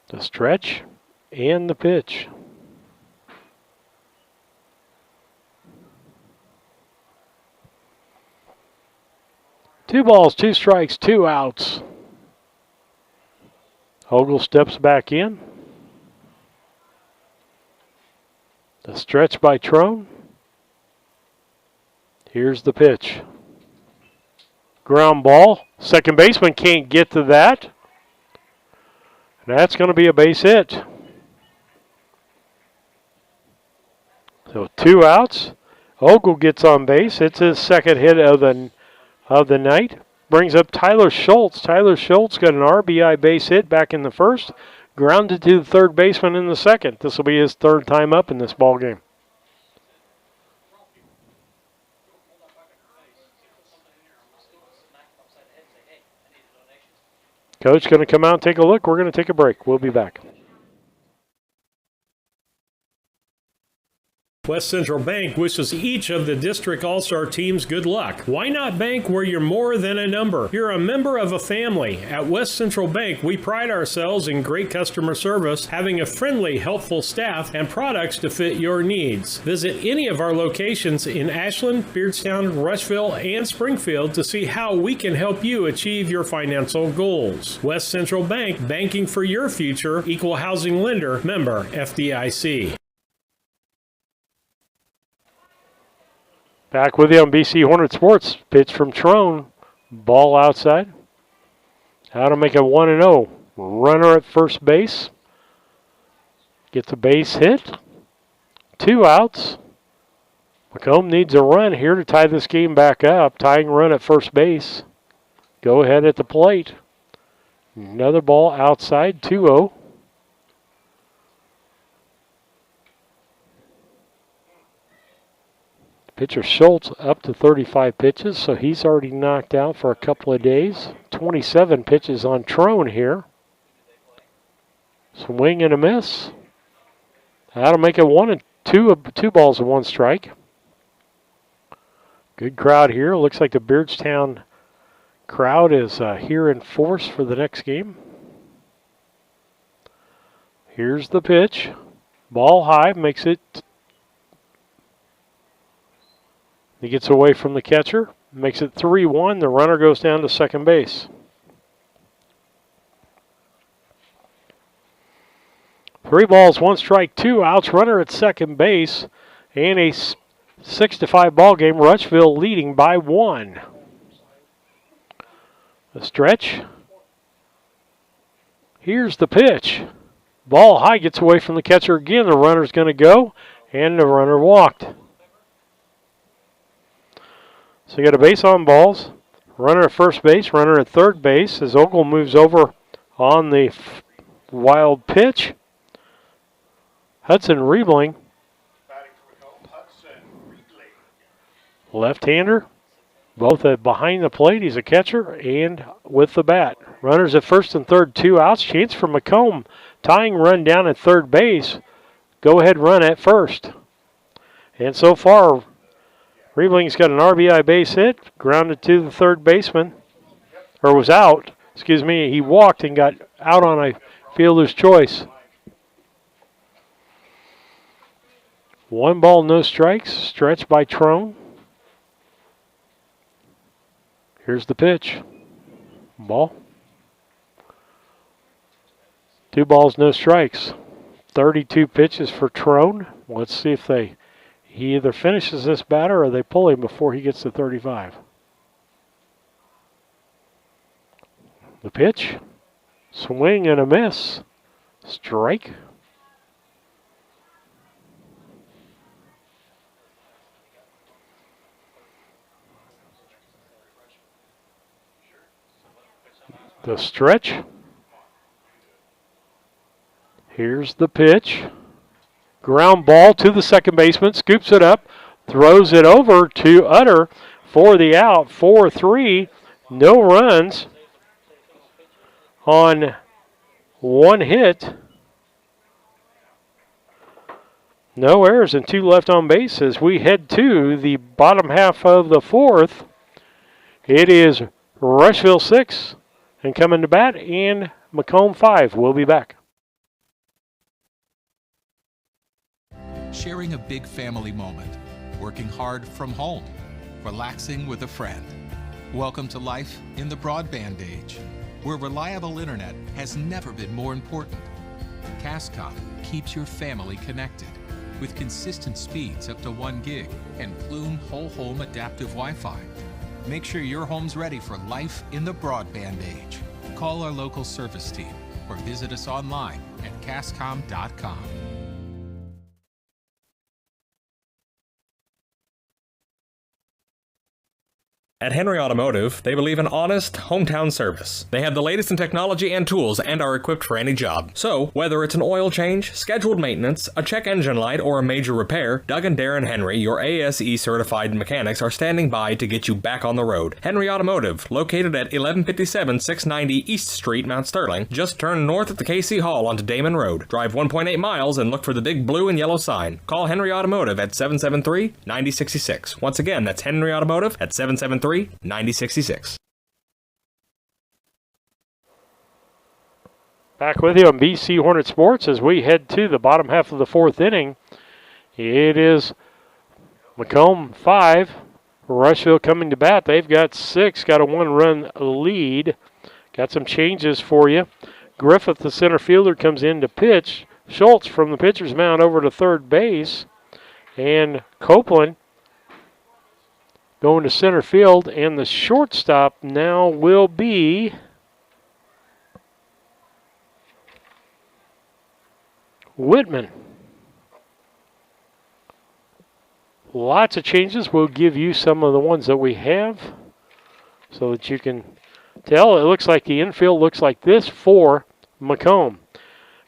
The stretch and the pitch. Two balls, 2 strikes, 2 outs. Ogle steps back in. The stretch by Trone. Here's the pitch. Ground ball. Second baseman can't get to that. That's going to be a base hit. So 2 outs. Ogle gets on base. It's his second hit of the night. Brings up Tyler Schultz. Tyler Schultz got an RBI base hit back in the 1st. Grounded to the third baseman in the 2nd. This will be his 3rd time up in this ball game. Coach going to come out and take a look. We're going to take a break. We'll be back. West Central Bank wishes each of the district all-star teams good luck. Why not bank where you're more than a number? You're a member of a family. At West Central Bank, we pride ourselves in great customer service, having a friendly, helpful staff, and products to fit your needs. Visit any of our locations in Ashland, Beardstown, Rushville, and Springfield to see how we can help you achieve your financial goals. West Central Bank, banking for your future, equal housing lender, member FDIC. Back with you on BC Hornet Sports. Pitch from Trone. Ball outside. How to make it 1-0. Runner at first base. Gets a base hit. 2 outs. Macomb needs a run here to tie this game back up. Tying run at first base. Go ahead at the plate. Another ball outside. 2-0. Pitcher Schultz up to 35 pitches, so he's already knocked out for a couple of days. 27 pitches on Trone here. Swing and a miss. That'll make it 2 balls and 1 strike. Good crowd here. Looks like the Beardstown crowd is here in force for the next game. Here's the pitch. Ball high, makes it. He gets away from the catcher, makes it 3-1. The runner goes down to second base. Three balls, 1 strike, 2 outs. Runner at second base, and a 6-5 ball game. Rushville leading by 1. The stretch. Here's the pitch. Ball high, gets away from the catcher again. The runner's going to go, and the runner walked. So you got a base on balls, runner at first base, runner at third base as Ogle moves over on the wild pitch. Hudson Riebling, left-hander, both behind the plate. He's a catcher and with the bat. Runners at first and third, 2 outs. Chance for Macomb. Tying run down at third base. Go ahead run at first. And so far, Riebling's got an RBI base hit, grounded to the third baseman, or was out, excuse me. He walked and got out on a fielder's choice. 1 ball, no strikes, stretch by Trone. Here's the pitch. Ball. 2 balls, no strikes. 32 pitches for Trone. Let's see if he either finishes this batter or they pull him before he gets to 35. The pitch. Swing and a miss. Strike. The stretch. Here's the pitch. Ground ball to the second baseman, scoops it up, throws it over to Utter for the out. 4-3, no runs on 1 hit. No errors and 2 left on base as we head to the bottom half of the 4th. It is Rushville 6 and coming to bat and Macomb 5. We'll be back. Sharing a big family moment, working hard from home, relaxing with a friend. Welcome to life in the broadband age, where reliable internet has never been more important. Cascom keeps your family connected with consistent speeds up to 1 gig and Plume whole home adaptive Wi-Fi. Make sure your home's ready for life in the broadband age. Call our local service team or visit us online at cascom.com. At Henry Automotive, they believe in honest, hometown service. They have the latest in technology and tools and are equipped for any job. So, whether it's an oil change, scheduled maintenance, a check engine light, or a major repair, Doug and Darren Henry, your ASE certified mechanics, are standing by to get you back on the road. Henry Automotive, located at 1157 690 East Street, Mount Sterling. Just turn north at the KC Hall onto Damon Road. Drive 1.8 miles and look for the big blue and yellow sign. Call Henry Automotive at 773-9066. Once again, that's Henry Automotive at 773-9066. Back with you on BC Hornet Sports as we head to the bottom half of the fourth inning. It is Macomb 5, Rushville coming to bat. They've got 6, got a 1-run lead. Got some changes for you. Griffith, the center fielder, comes in to pitch. Schultz from the pitcher's mound over to third base. And Copeland going to center field, and the shortstop now will be Whitman. Lots of changes. We'll give you some of the ones that we have so that you can tell. It looks like the infield looks like this for Macomb.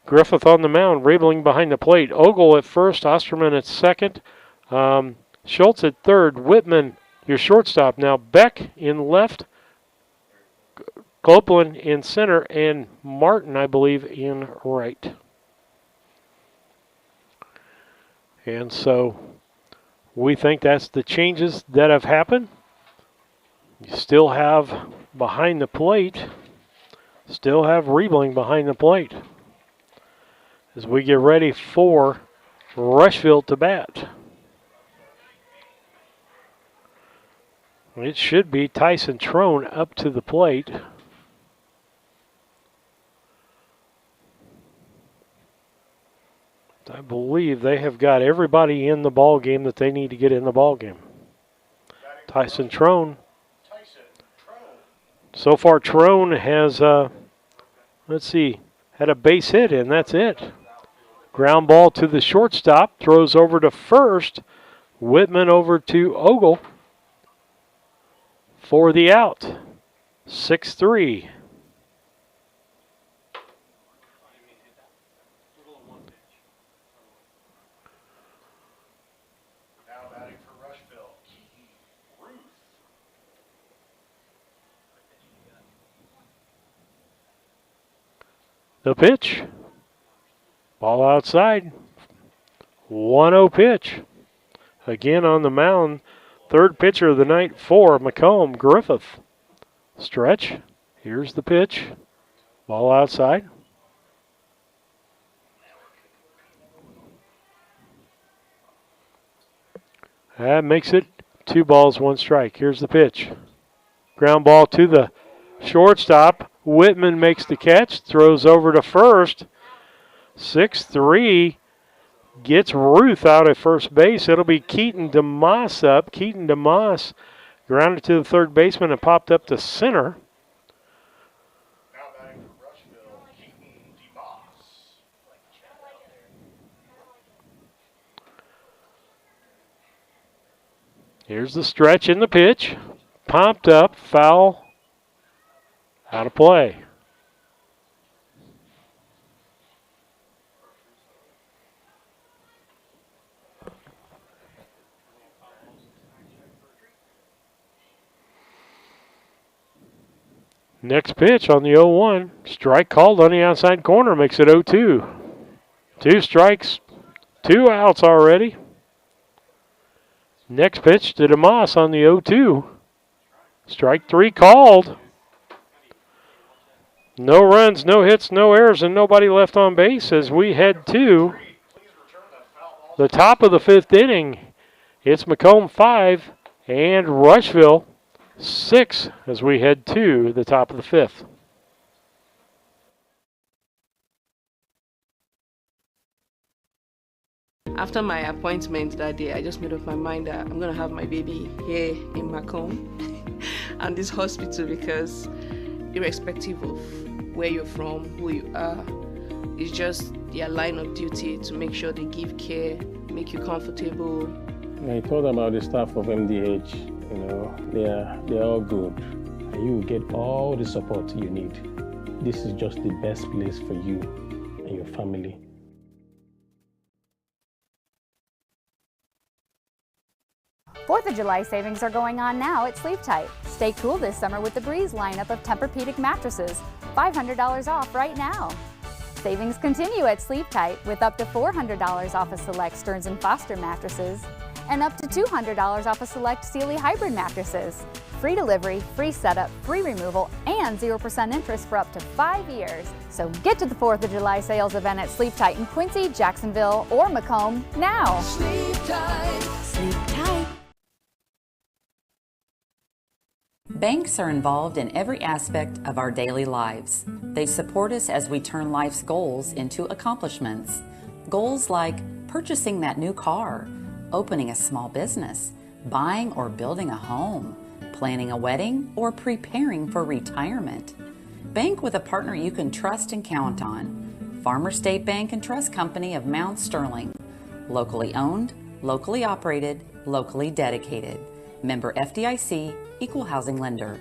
Griffith on the mound, Rabling behind the plate. Ogle at first, Osterman at second. Schultz at third, Whitman your shortstop. Now Beck in left, Copeland in center, and Martin, I believe, in right. And so we think that's the changes that have happened. You still have behind the plate, still have Riebling behind the plate as we get ready for Rushville to bat. It should be Tyson Trone up to the plate. I believe they have got everybody in the ball game that they need to get in the ball game. Tyson Trone. So far, Trone has, let's see, had a base hit, and that's it. Ground ball to the shortstop, throws over to first. Whitman over to Ogle for the out. 6-3. The pitch. Ball outside. 1-0 pitch. Again on the mound. Third pitcher of the night for Macomb, Griffith. Stretch. Here's the pitch. Ball outside. That makes it 2 balls, 1 strike. Here's the pitch. Ground ball to the shortstop. Whitman makes the catch, throws over to first. 6-3, gets Ruth out at first base. It'll be Keaton DeMoss up. Keaton DeMoss grounded to the third baseman and popped up to center. Here's the stretch in the pitch. Pumped up, foul, out of play. Next pitch on the 0-1. Strike called on the outside corner, makes it 0-2. 2 strikes, 2 outs already. Next pitch to DeMoss on the 0-2. Strike 3 called. No runs, no hits, no errors, and nobody left on base as we head to the top of the 5th inning. It's Macomb 5 and Rushville 6 as we head to the top of the 5th. After my appointment that day, I just made up my mind that I'm going to have my baby here in Macomb and this hospital, because irrespective of where you're from, who you are, it's just their line of duty to make sure they give care, make you comfortable. I thought about the staff of MDH they're all good. And you will get all the support you need. This is just the best place for you and your family. Fourth of July savings are going on now at Sleep Tight. Stay cool this summer with the Breeze lineup of Tempur-Pedic mattresses. $500 off right now. Savings continue at Sleep Tight with up to $400 off of select Stearns & Foster mattresses and up to $200 off of select Sealy hybrid mattresses. Free delivery, free setup, free removal, and 0% interest for up to 5 years. So get to the 4th of July sales event at Sleep Tight in Quincy, Jacksonville, or Macomb now. Sleep tight. Sleep tight. Banks are involved in every aspect of our daily lives. They support us as we turn life's goals into accomplishments. Goals like purchasing that new car, opening a small business, buying or building a home, planning a wedding, or preparing for retirement. Bank with a partner you can trust and count on. Farmer State Bank and Trust Company of Mount Sterling. Locally owned, locally operated, locally dedicated. Member FDIC, Equal Housing Lender.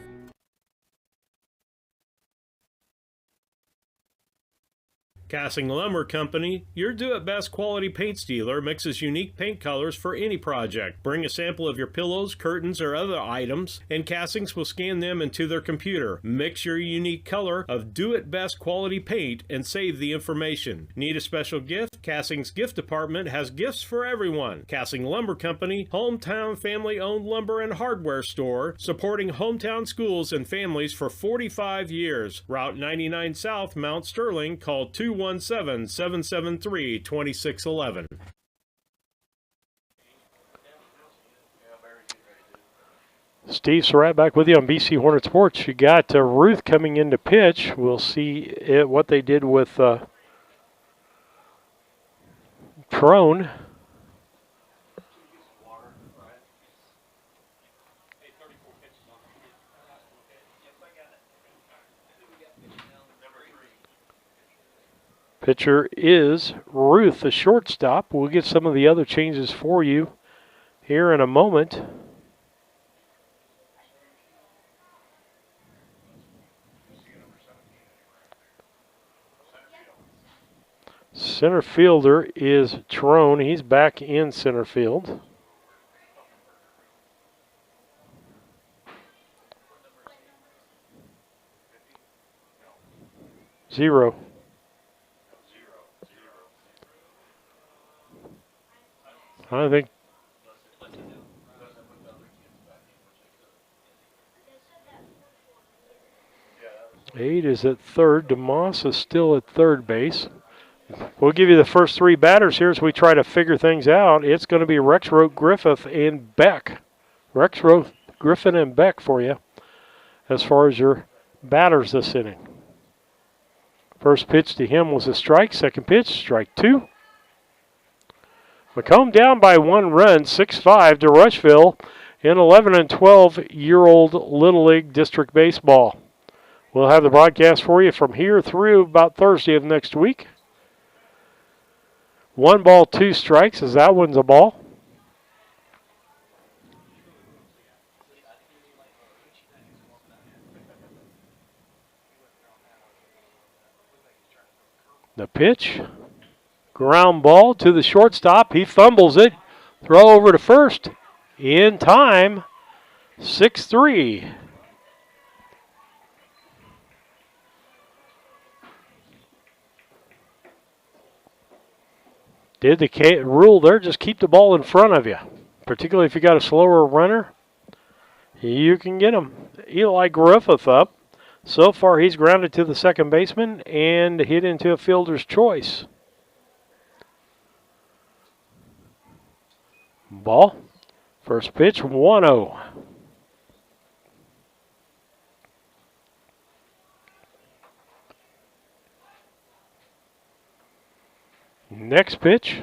Casting Lumber Company, your do-it-best quality paints dealer, mixes unique paint colors for any project. Bring a sample of your pillows, curtains, or other items, and Castings will scan them into their computer. Mix your unique color of do-it-best quality paint and save the information. Need a special gift? Castings Gift Department has gifts for everyone. Casting Lumber Company, hometown family-owned lumber and hardware store, supporting hometown schools and families for 45 years. Route 99 South, Mount Sterling. Call 217-773-2611. Steve Surratt back with you on BC Hornet Sports. You got Ruth coming in to pitch. We'll see what they did with Trone. Pitcher is Ruth, the shortstop. We'll get some of the other changes for you here in a moment. Center fielder is Trone. He's back in center field. Zero. I think Aid is at third. DeMoss is still at third base. We'll give you the first three batters here as we try to figure things out. It's going to be Rexroth, Griffith, and Beck. Rexroth, Griffin, and Beck for you as far as your batters this inning. First pitch to him was a strike. Second pitch, strike two. Macomb down by 1 run, 6-5 to Rushville in 11 and 12-year-old Little League District Baseball. We'll have the broadcast for you from here through about Thursday of next week. 1 ball, 2 strikes, as that one's a ball. The pitch. Ground ball to the shortstop. He fumbles it. Throw over to first. In time. 6-3. Did the rule there, just keep the ball in front of you. Particularly if you got a slower runner, you can get him. Eli Griffith up. So far he's grounded to the second baseman and hit into a fielder's choice. Ball. First pitch, 1-0. Next pitch.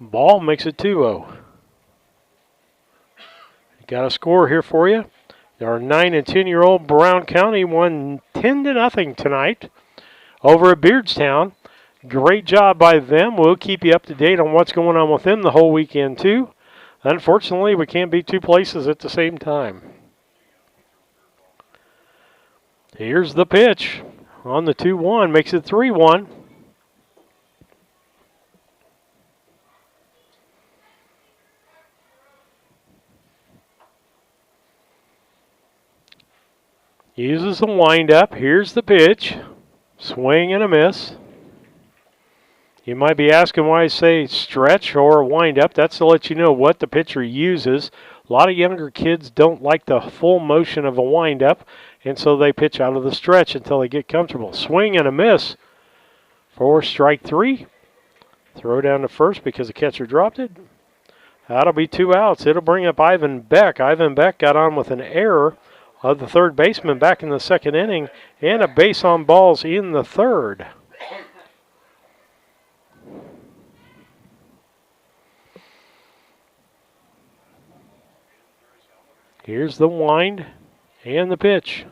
Ball, makes it 2-0. Got a score here for you. Our 9 and 10-year-old Brown County won 10-0 tonight over at Beardstown. Great job by them. We'll keep you up to date on what's going on with them the whole weekend too. Unfortunately, we can't be two places at the same time. Here's the pitch on the 2-1, makes it 3-1. Uses the windup. Here's the pitch. Swing and a miss. You might be asking why I say stretch or windup. That's to let you know what the pitcher uses. A lot of younger kids don't like the full motion of a windup, and so they pitch out of the stretch until they get comfortable. Swing and a miss for strike 3. Throw down to first because the catcher dropped it. That'll be 2 outs. It'll bring up Ivan Beck. Ivan Beck got on with an error of the third baseman back in the second inning, and a base on balls in the third. Here's the wind and the pitch.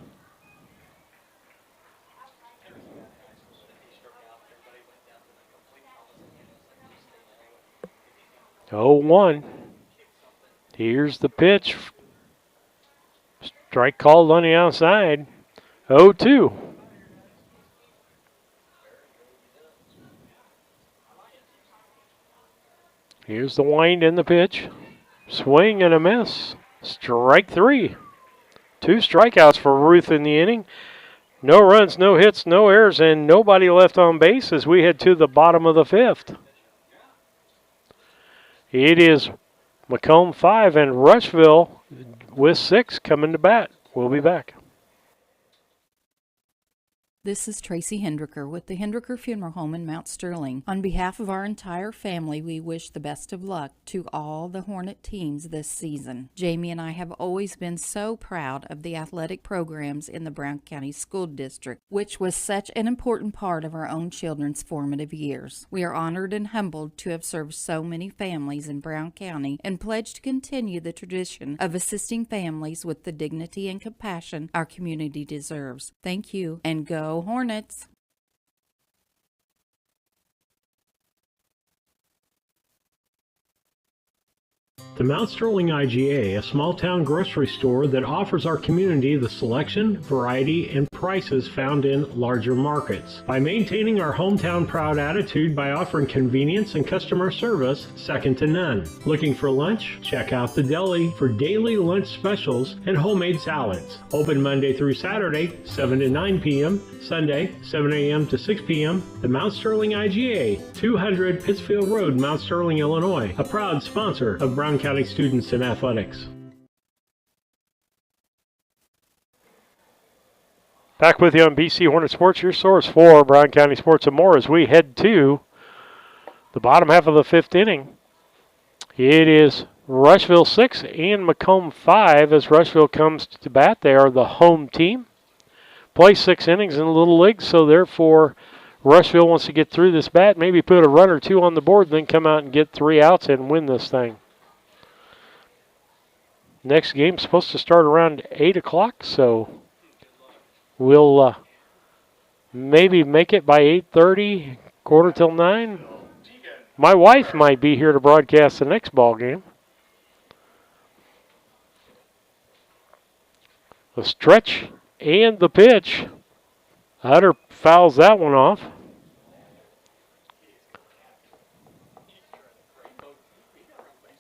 Oh, 1. Here's the pitch. Strike called on the outside. 0-2. Here's the wind and the pitch. Swing and a miss. Strike 3. 2 strikeouts for Ruth in the inning. No runs, no hits, no errors, and nobody left on base as we head to the bottom of the 5th. It is Macomb 5 and Rushville with 6 coming to bat. We'll be back. This is Tracy Hendricker with the Hendricker Funeral Home in Mount Sterling. On behalf of our entire family, we wish the best of luck to all the Hornet teams this season. Jamie and I have always been so proud of the athletic programs in the Brown County School District, which was such an important part of our own children's formative years. We are honored and humbled to have served so many families in Brown County and pledge to continue the tradition of assisting families with the dignity and compassion our community deserves. Thank you, and go Hornets! The Mount Sterling IGA, a small-town grocery store that offers our community the selection, variety, and prices found in larger markets. By maintaining our hometown proud attitude by offering convenience and customer service second to none. Looking for lunch? Check out the deli for daily lunch specials and homemade salads. Open Monday through Saturday, 7 to 9 p.m., Sunday, 7 a.m. to 6 p.m. The Mount Sterling IGA, 200 Pittsfield Road, Mount Sterling, Illinois, a proud sponsor of Brown County students in athletics. Back with you on BC Hornet Sports, your source for Brown County sports and more as we head to the bottom half of the 5th inning. It is Rushville 6 and Macomb 5 as Rushville comes to bat. They are the home team. Play 6 innings in the Little League, so therefore Rushville wants to get through this bat, maybe put a run or 2 on the board, then come out and get 3 outs and win this thing. Next game's supposed to start around 8 o'clock, so we'll maybe make it by 8:30, quarter till 9. My wife might be here to broadcast the next ball game. The stretch and the pitch. Hutter fouls that one off.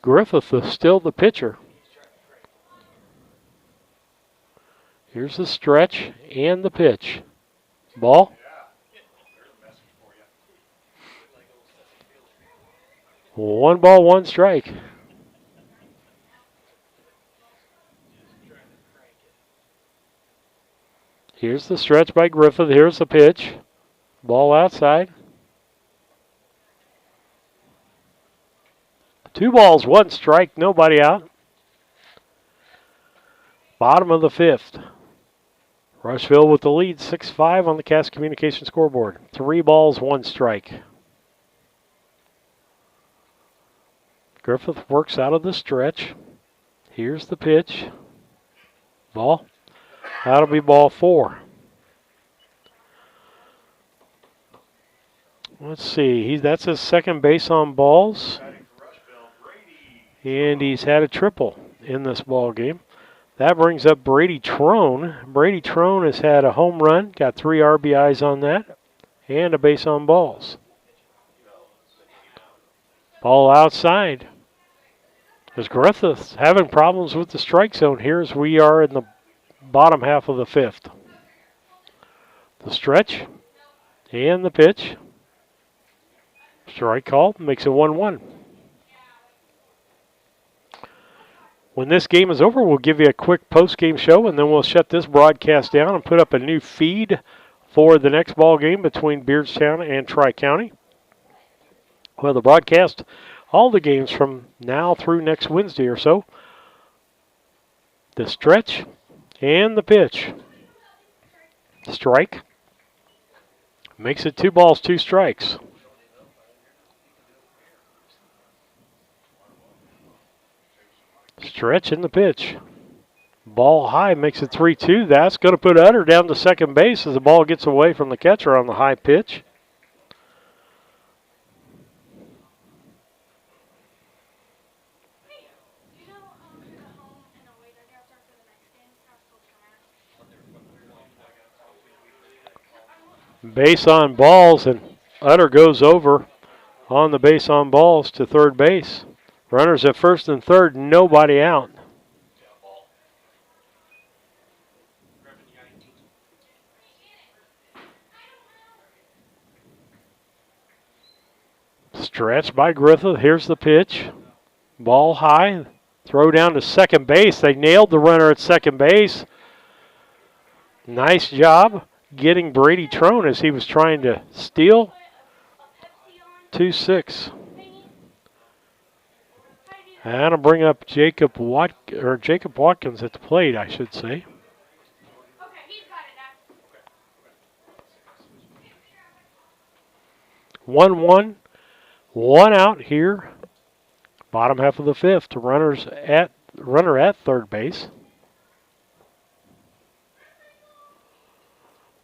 Griffith is still the pitcher. Here's the stretch and the pitch. Ball. One ball, one strike. Here's the stretch by Griffith. Here's the pitch. Ball outside. 2 balls, 1 strike, nobody out. Bottom of the 5th. Rushville with the lead, 6-5 on the Cass Communication scoreboard. 3 balls, 1 strike. Griffith works out of the stretch. Here's the pitch. Ball. That'll be ball 4. Let's see. That's his second base on balls. and he's had a triple in this ball game. That brings up Brady Trone. Brady Trone has had a home run, got 3 RBIs on that, and a base on balls. Ball outside. As Griffiths having problems with the strike zone here as we are in the bottom half of the 5th. The stretch and the pitch. Strike call makes it 1-1. When this game is over, we'll give you a quick post-game show, and then we'll shut this broadcast down and put up a new feed for the next ball game between Beardstown and Tri-County. Well, the broadcast, all the games from now through next Wednesday or so. The stretch and the pitch. Strike. Makes it 2 balls, 2 strikes. Stretch in the pitch. Ball high makes it 3-2. That's going to put Utter down to second base as the ball gets away from the catcher on the high pitch. Base on balls, and Utter goes over on the base on balls to third base. Runners at first and third, nobody out. Stretch by Griffith. Here's the pitch. Ball high. Throw down to second base. They nailed the runner at second base. Nice job getting Brady Trone as he was trying to steal. 2-6. And I'll bring up Jacob Watkins at the plate, I should say. One out here. Bottom half of the 5th. Runner at third base.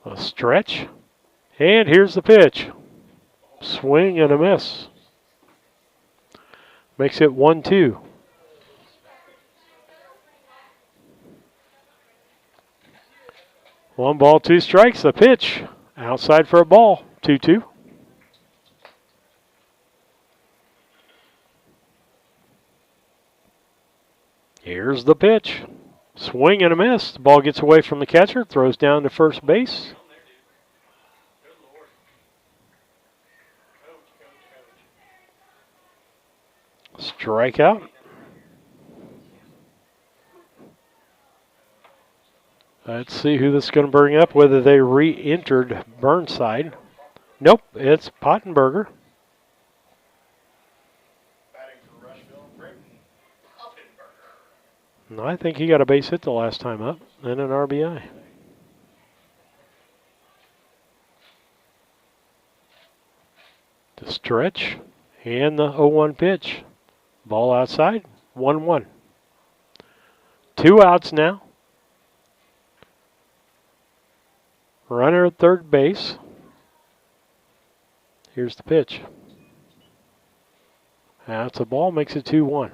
A stretch. And here's the pitch. Swing and a miss. Makes it 1-2. One ball, 2 strikes. The pitch. Outside for a ball. 2-2. Here's the pitch. Swing and a miss. The ball gets away from the catcher. Throws down to first base. Strikeout. Let's see who this is going to bring up, whether they re-entered Burnside. Nope, it's Pottenberger. No, I think he got a base hit the last time up and an RBI. The stretch and the 0-1 pitch. Ball outside, 1-1. 2 outs now. Runner at third base. Here's the pitch. That's a ball, makes it 2-1.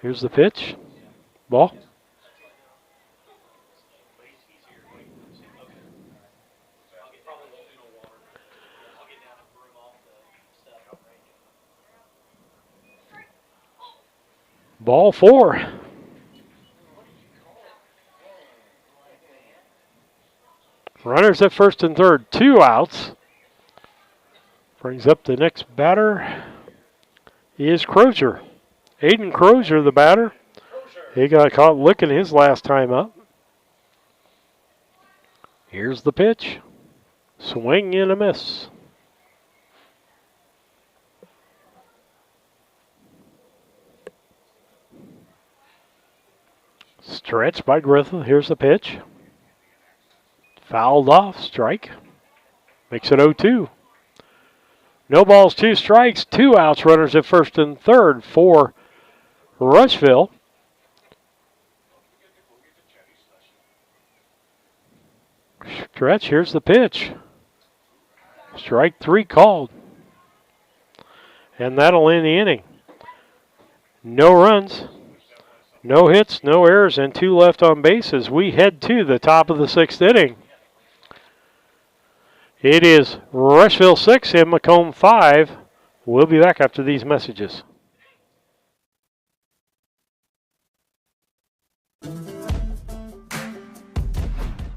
Here's the pitch. Ball. Ball 4. Runners at first and third, 2 outs. Brings up the next batter is Crozier. Aiden Crozier, the batter. He got caught licking his last time up. Here's the pitch. Swing and a miss. Stretch by Griffith. Here's the pitch. Fouled off. Strike. Makes it 0-2. No balls, 2 strikes. 2 outs. Runners at first and third for Rushville. Stretch. Here's the pitch. Strike 3 called. And that'll end the inning. No runs, no hits, no errors, and 2 left on base as we head to the top of the 6th inning. It is Rushville 6 and Macomb 5. We'll be back after these messages.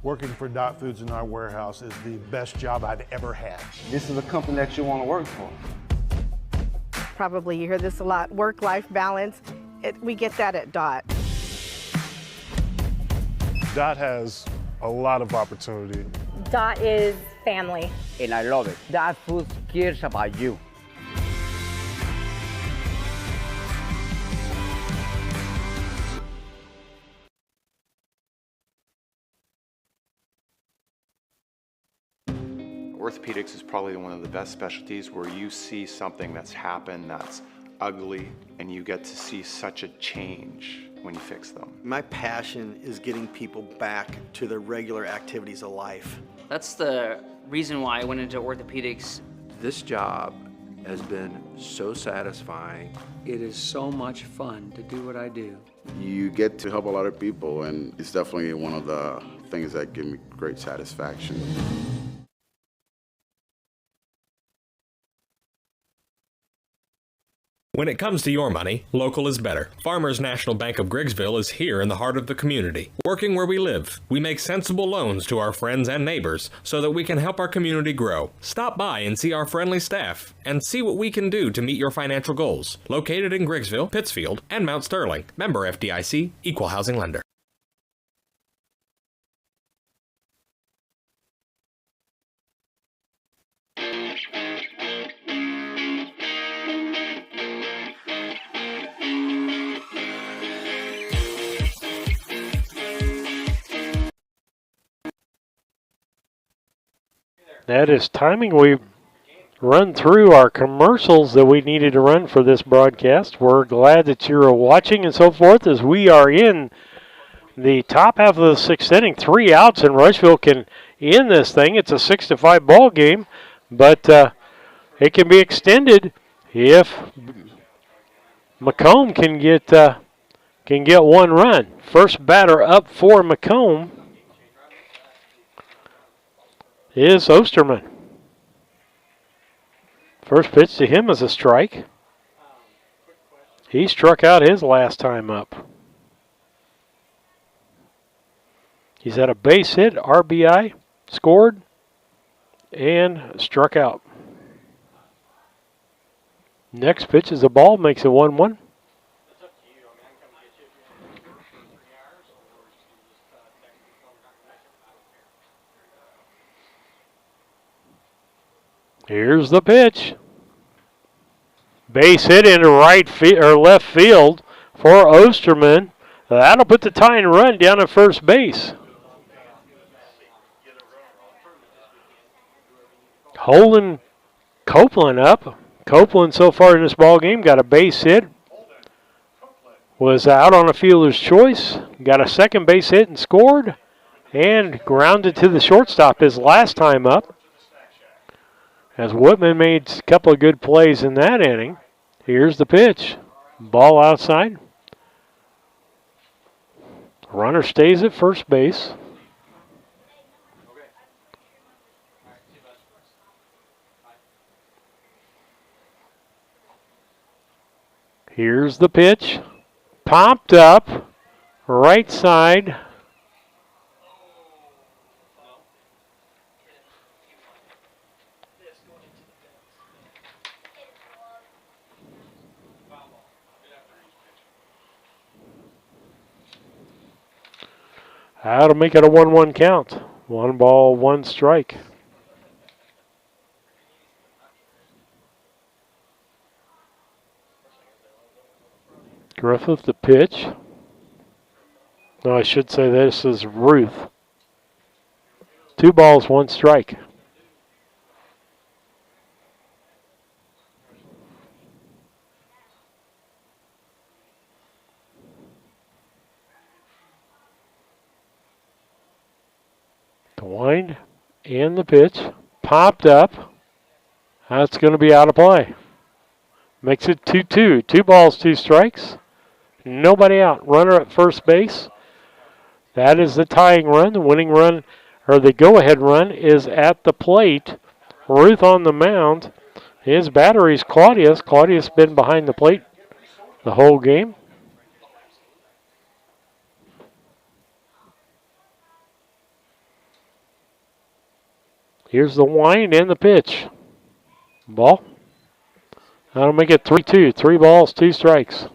Working for Dot Foods in our warehouse is the best job I've ever had. This is a company that you want to work for. Probably you hear this a lot, work-life balance. We get that at Dot. Dot has a lot of opportunity. Dot is family. And I love it. Dot Foods cares about you. Orthopedics is probably one of the best specialties where you see something that's happened that's ugly and you get to see such a change when you fix them. My passion is getting people back to their regular activities of life. That's the reason why I went into orthopedics. This job has been so satisfying. It is so much fun to do what I do. You get to help a lot of people, and it's definitely one of the things that give me great satisfaction. When it comes to your money, local is better. Farmers National Bank of Griggsville is here in the heart of the community, working where we live. We make sensible loans to our friends and neighbors so that we can help our community grow. Stop by and see our friendly staff and see what we can do to meet your financial goals. Located in Griggsville, Pittsfield, and Mount Sterling. Member FDIC, Equal Housing Lender. That is timing. We've run through our commercials that we needed to run for this broadcast. We're glad that you're watching and so forth as we are in the top half of the 6th inning. 3 outs and Rushville can end this thing. It's a 6-5 ball game, but it can be extended if Macomb can get 1 run. First batter up for Macomb is Osterman. First pitch to him is a strike. He struck out his last time up. He's had a base hit, RBI, scored, and struck out. Next pitch is a ball, makes it 1-1. Here's the pitch. Base hit into left field for Osterman. That'll put the tying run down at first base. Holding Copeland up. Copeland so far in this ball game got a base hit. Was out on a fielder's choice. Got a second base hit and scored. And grounded to the shortstop his last time up. As Whitman made a couple of good plays in that inning. Here's the pitch. Ball outside. Runner stays at first base. Here's the pitch. Popped up. Right side. That'll make it a 1-1 count. 1 ball, 1 strike. Griffith the pitch. No, I should say this is Ruth. 2 balls, 1 strike. The wind and the pitch. Popped up. That's going to be out of play. Makes it 2-2. 2 balls, 2 strikes. Nobody out. Runner at first base. That is the tying run. The winning run, or the go-ahead run, is at the plate. Ruth on the mound. His battery's Claudius. Claudius been behind the plate the whole game. Here's the wind and the pitch. Ball. That'll make it 3-2. 3 balls, 2 strikes.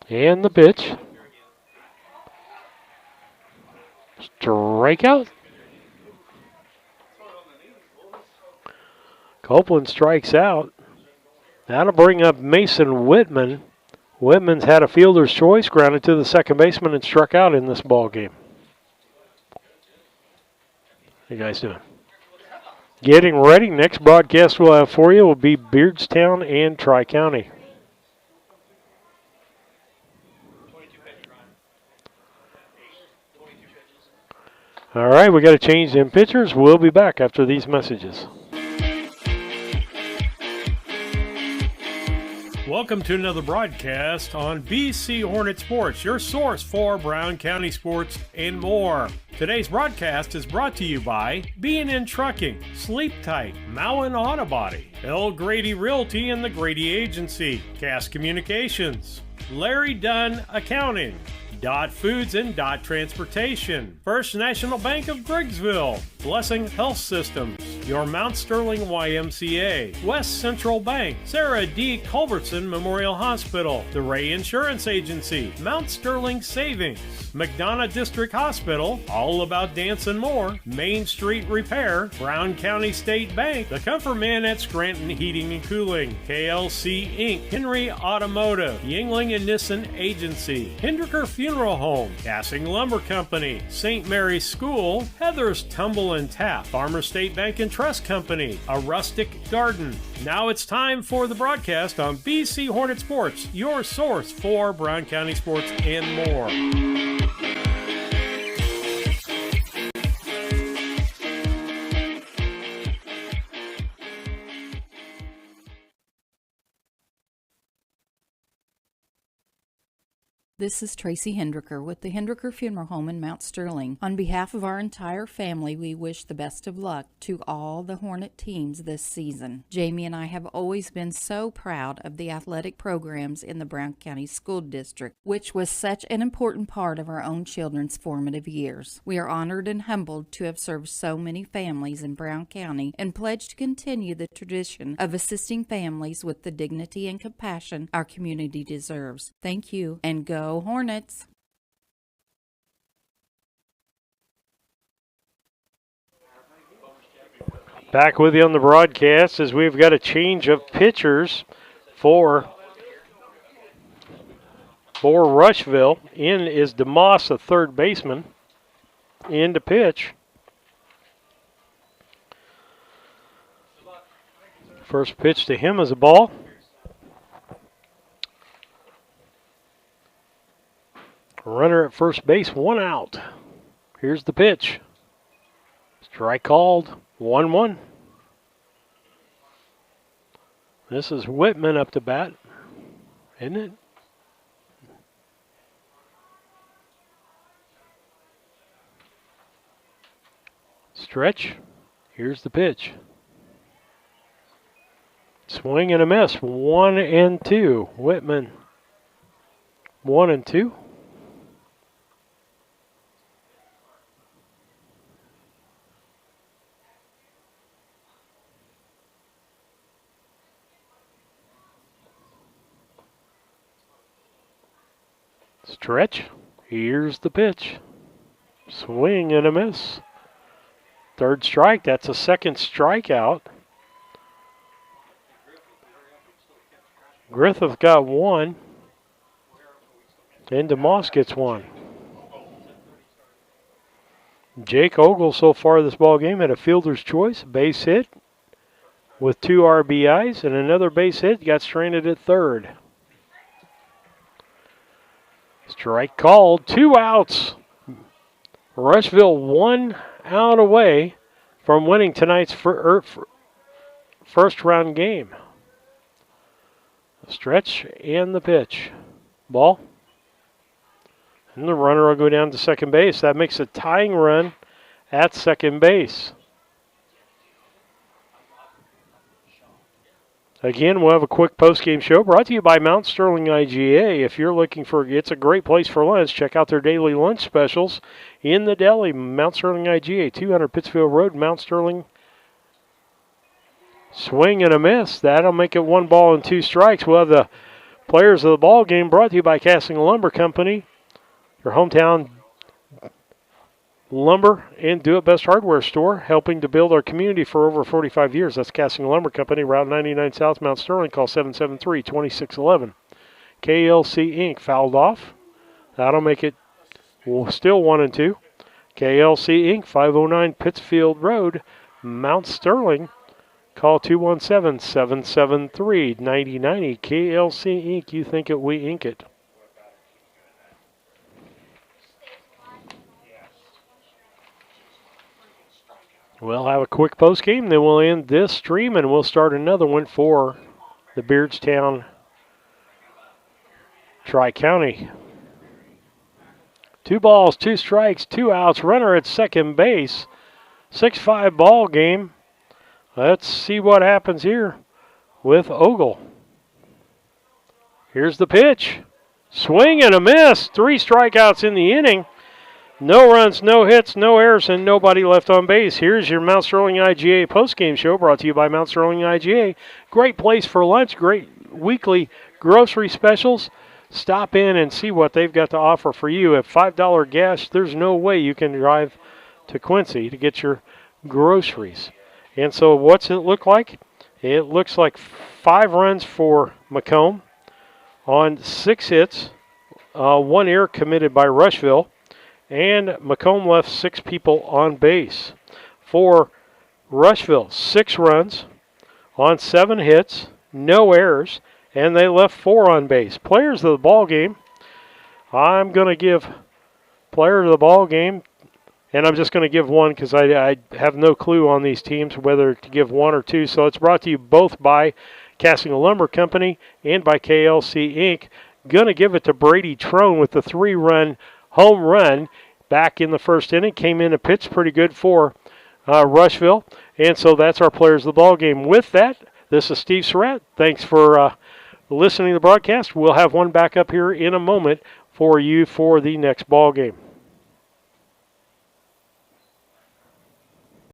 And the pitch. Strikeout. Copeland strikes out. That'll bring up Mason Whitman. Whitman's had a fielder's choice, grounded to the second baseman, and struck out in this ball game. How you guys doing? Getting ready. Next broadcast we'll have for you will be Beardstown and Tri-County. All right, we got to change them pitchers. We'll be back after these messages. Welcome to another broadcast on BC Hornet Sports, your source for Brown County sports and more. Today's broadcast is brought to you by B&N Trucking, Sleep Tight, Mowen Auto Body, L. Grady Realty and the Grady Agency, Cass Communications, Larry Dunn Accounting, Dot Foods and Dot Transportation, First National Bank of Briggsville, Blessing Health Systems, your Mount Sterling YMCA, West Central Bank, Sarah D. Culbertson Memorial Hospital, the Ray Insurance Agency, Mount Sterling Savings, McDonough District Hospital, All About Dance and More, Main Street Repair, Brown County State Bank, The Comfort Man at Scranton Heating and Cooling, KLC Inc., Henry Automotive, Yingling and Nissen Agency, Hendricker Funeral Home, Gassing Lumber Company, St. Mary's School, Heather's Tumble and Tap, Farmer State Bank and Trust Company, A Rustic Garden. Now it's time for the broadcast on BC Hornet Sports, your source for Brown County sports and more. This is Tracy Hendricker with the Hendricker Funeral Home in Mount Sterling. On behalf of our entire family, we wish the best of luck to all the Hornet teams this season. Jamie and I have always been so proud of the athletic programs in the Brown County School District, which was such an important part of our own children's formative years. We are honored and humbled to have served so many families in Brown County and pledge to continue the tradition of assisting families with the dignity and compassion our community deserves. Thank you, and go Hornets! Back with you on the broadcast as we've got a change of pitchers for Rushville. In is DeMoss, a third baseman, in to pitch. First pitch to him is a ball. Runner at first base, 1 out. Here's the pitch. Strike called, 1-1. This is Whitman up to bat, isn't it? Stretch. Here's the pitch. Swing and a miss, 1-2. Whitman, 1-2. Stretch. Here's the pitch. Swing and a miss. Third strike. That's a second strikeout. Griffith got 1. And DeMoss gets 1. Jake Ogle so far this ball game had a fielder's choice, base hit with 2 RBIs, and another base hit, got stranded at third. Strike called. 2 outs. Rushville 1 out away from winning tonight's first round game. The stretch and the pitch. Ball. And the runner will go down to second base. That makes a tying run at second base. Again, we'll have a quick post-game show brought to you by Mount Sterling IGA. If you're looking for, it's a great place for lunch. Check out their daily lunch specials in the deli. Mount Sterling IGA, 200 Pittsfield Road, Mount Sterling. Swing and a miss. That'll make it 1 ball and 2 strikes. We'll have the players of the ball game brought to you by Casting Lumber Company, your hometown lumber and do-it-best hardware store, helping to build our community for over 45 years. That's Casting Lumber Company, Route 99 South, Mount Sterling. Call 773-2611. KLC Inc. fouled off. That'll make it still 1 and 2. KLC Inc. 509 Pittsfield Road, Mount Sterling. Call 217-773-9090. KLC Inc. You think it, we ink it. We'll have a quick post game, then we'll end this stream and we'll start another one for the Beardstown Tri-County. 2 balls, 2 strikes, 2 outs, runner at second base. 6-5 ball game. Let's see what happens here with Ogle. Here's the pitch. Swing and a miss. 3 strikeouts in the inning. No runs, no hits, no errors, and nobody left on base. Here's your Mount Sterling IGA postgame show brought to you by Mount Sterling IGA. Great place for lunch, great weekly grocery specials. Stop in and see what they've got to offer for you. At $5 gas, there's no way you can drive to Quincy to get your groceries. And so what's it look like? It looks like 5 runs for Macomb on 6 hits, 1 error committed by Rushville. And Macomb left 6 people on base. For Rushville, 6 runs on 7 hits, no errors, and they left 4 on base. Players of the ball game, I'm going to give player of the ball game, and I'm just going to give one because I have no clue on these teams whether to give 1 or 2. So it's brought to you both by Casting Lumber Company and by KLC Inc. Going to give it to Brady Trone with the 3-run home run back in the first inning. Came in and pitched pretty good for Rushville. And so that's our players of the ball game. With that, this is Steve Surratt. Thanks for listening to the broadcast. We'll have one back up here in a moment for you for the next ball game.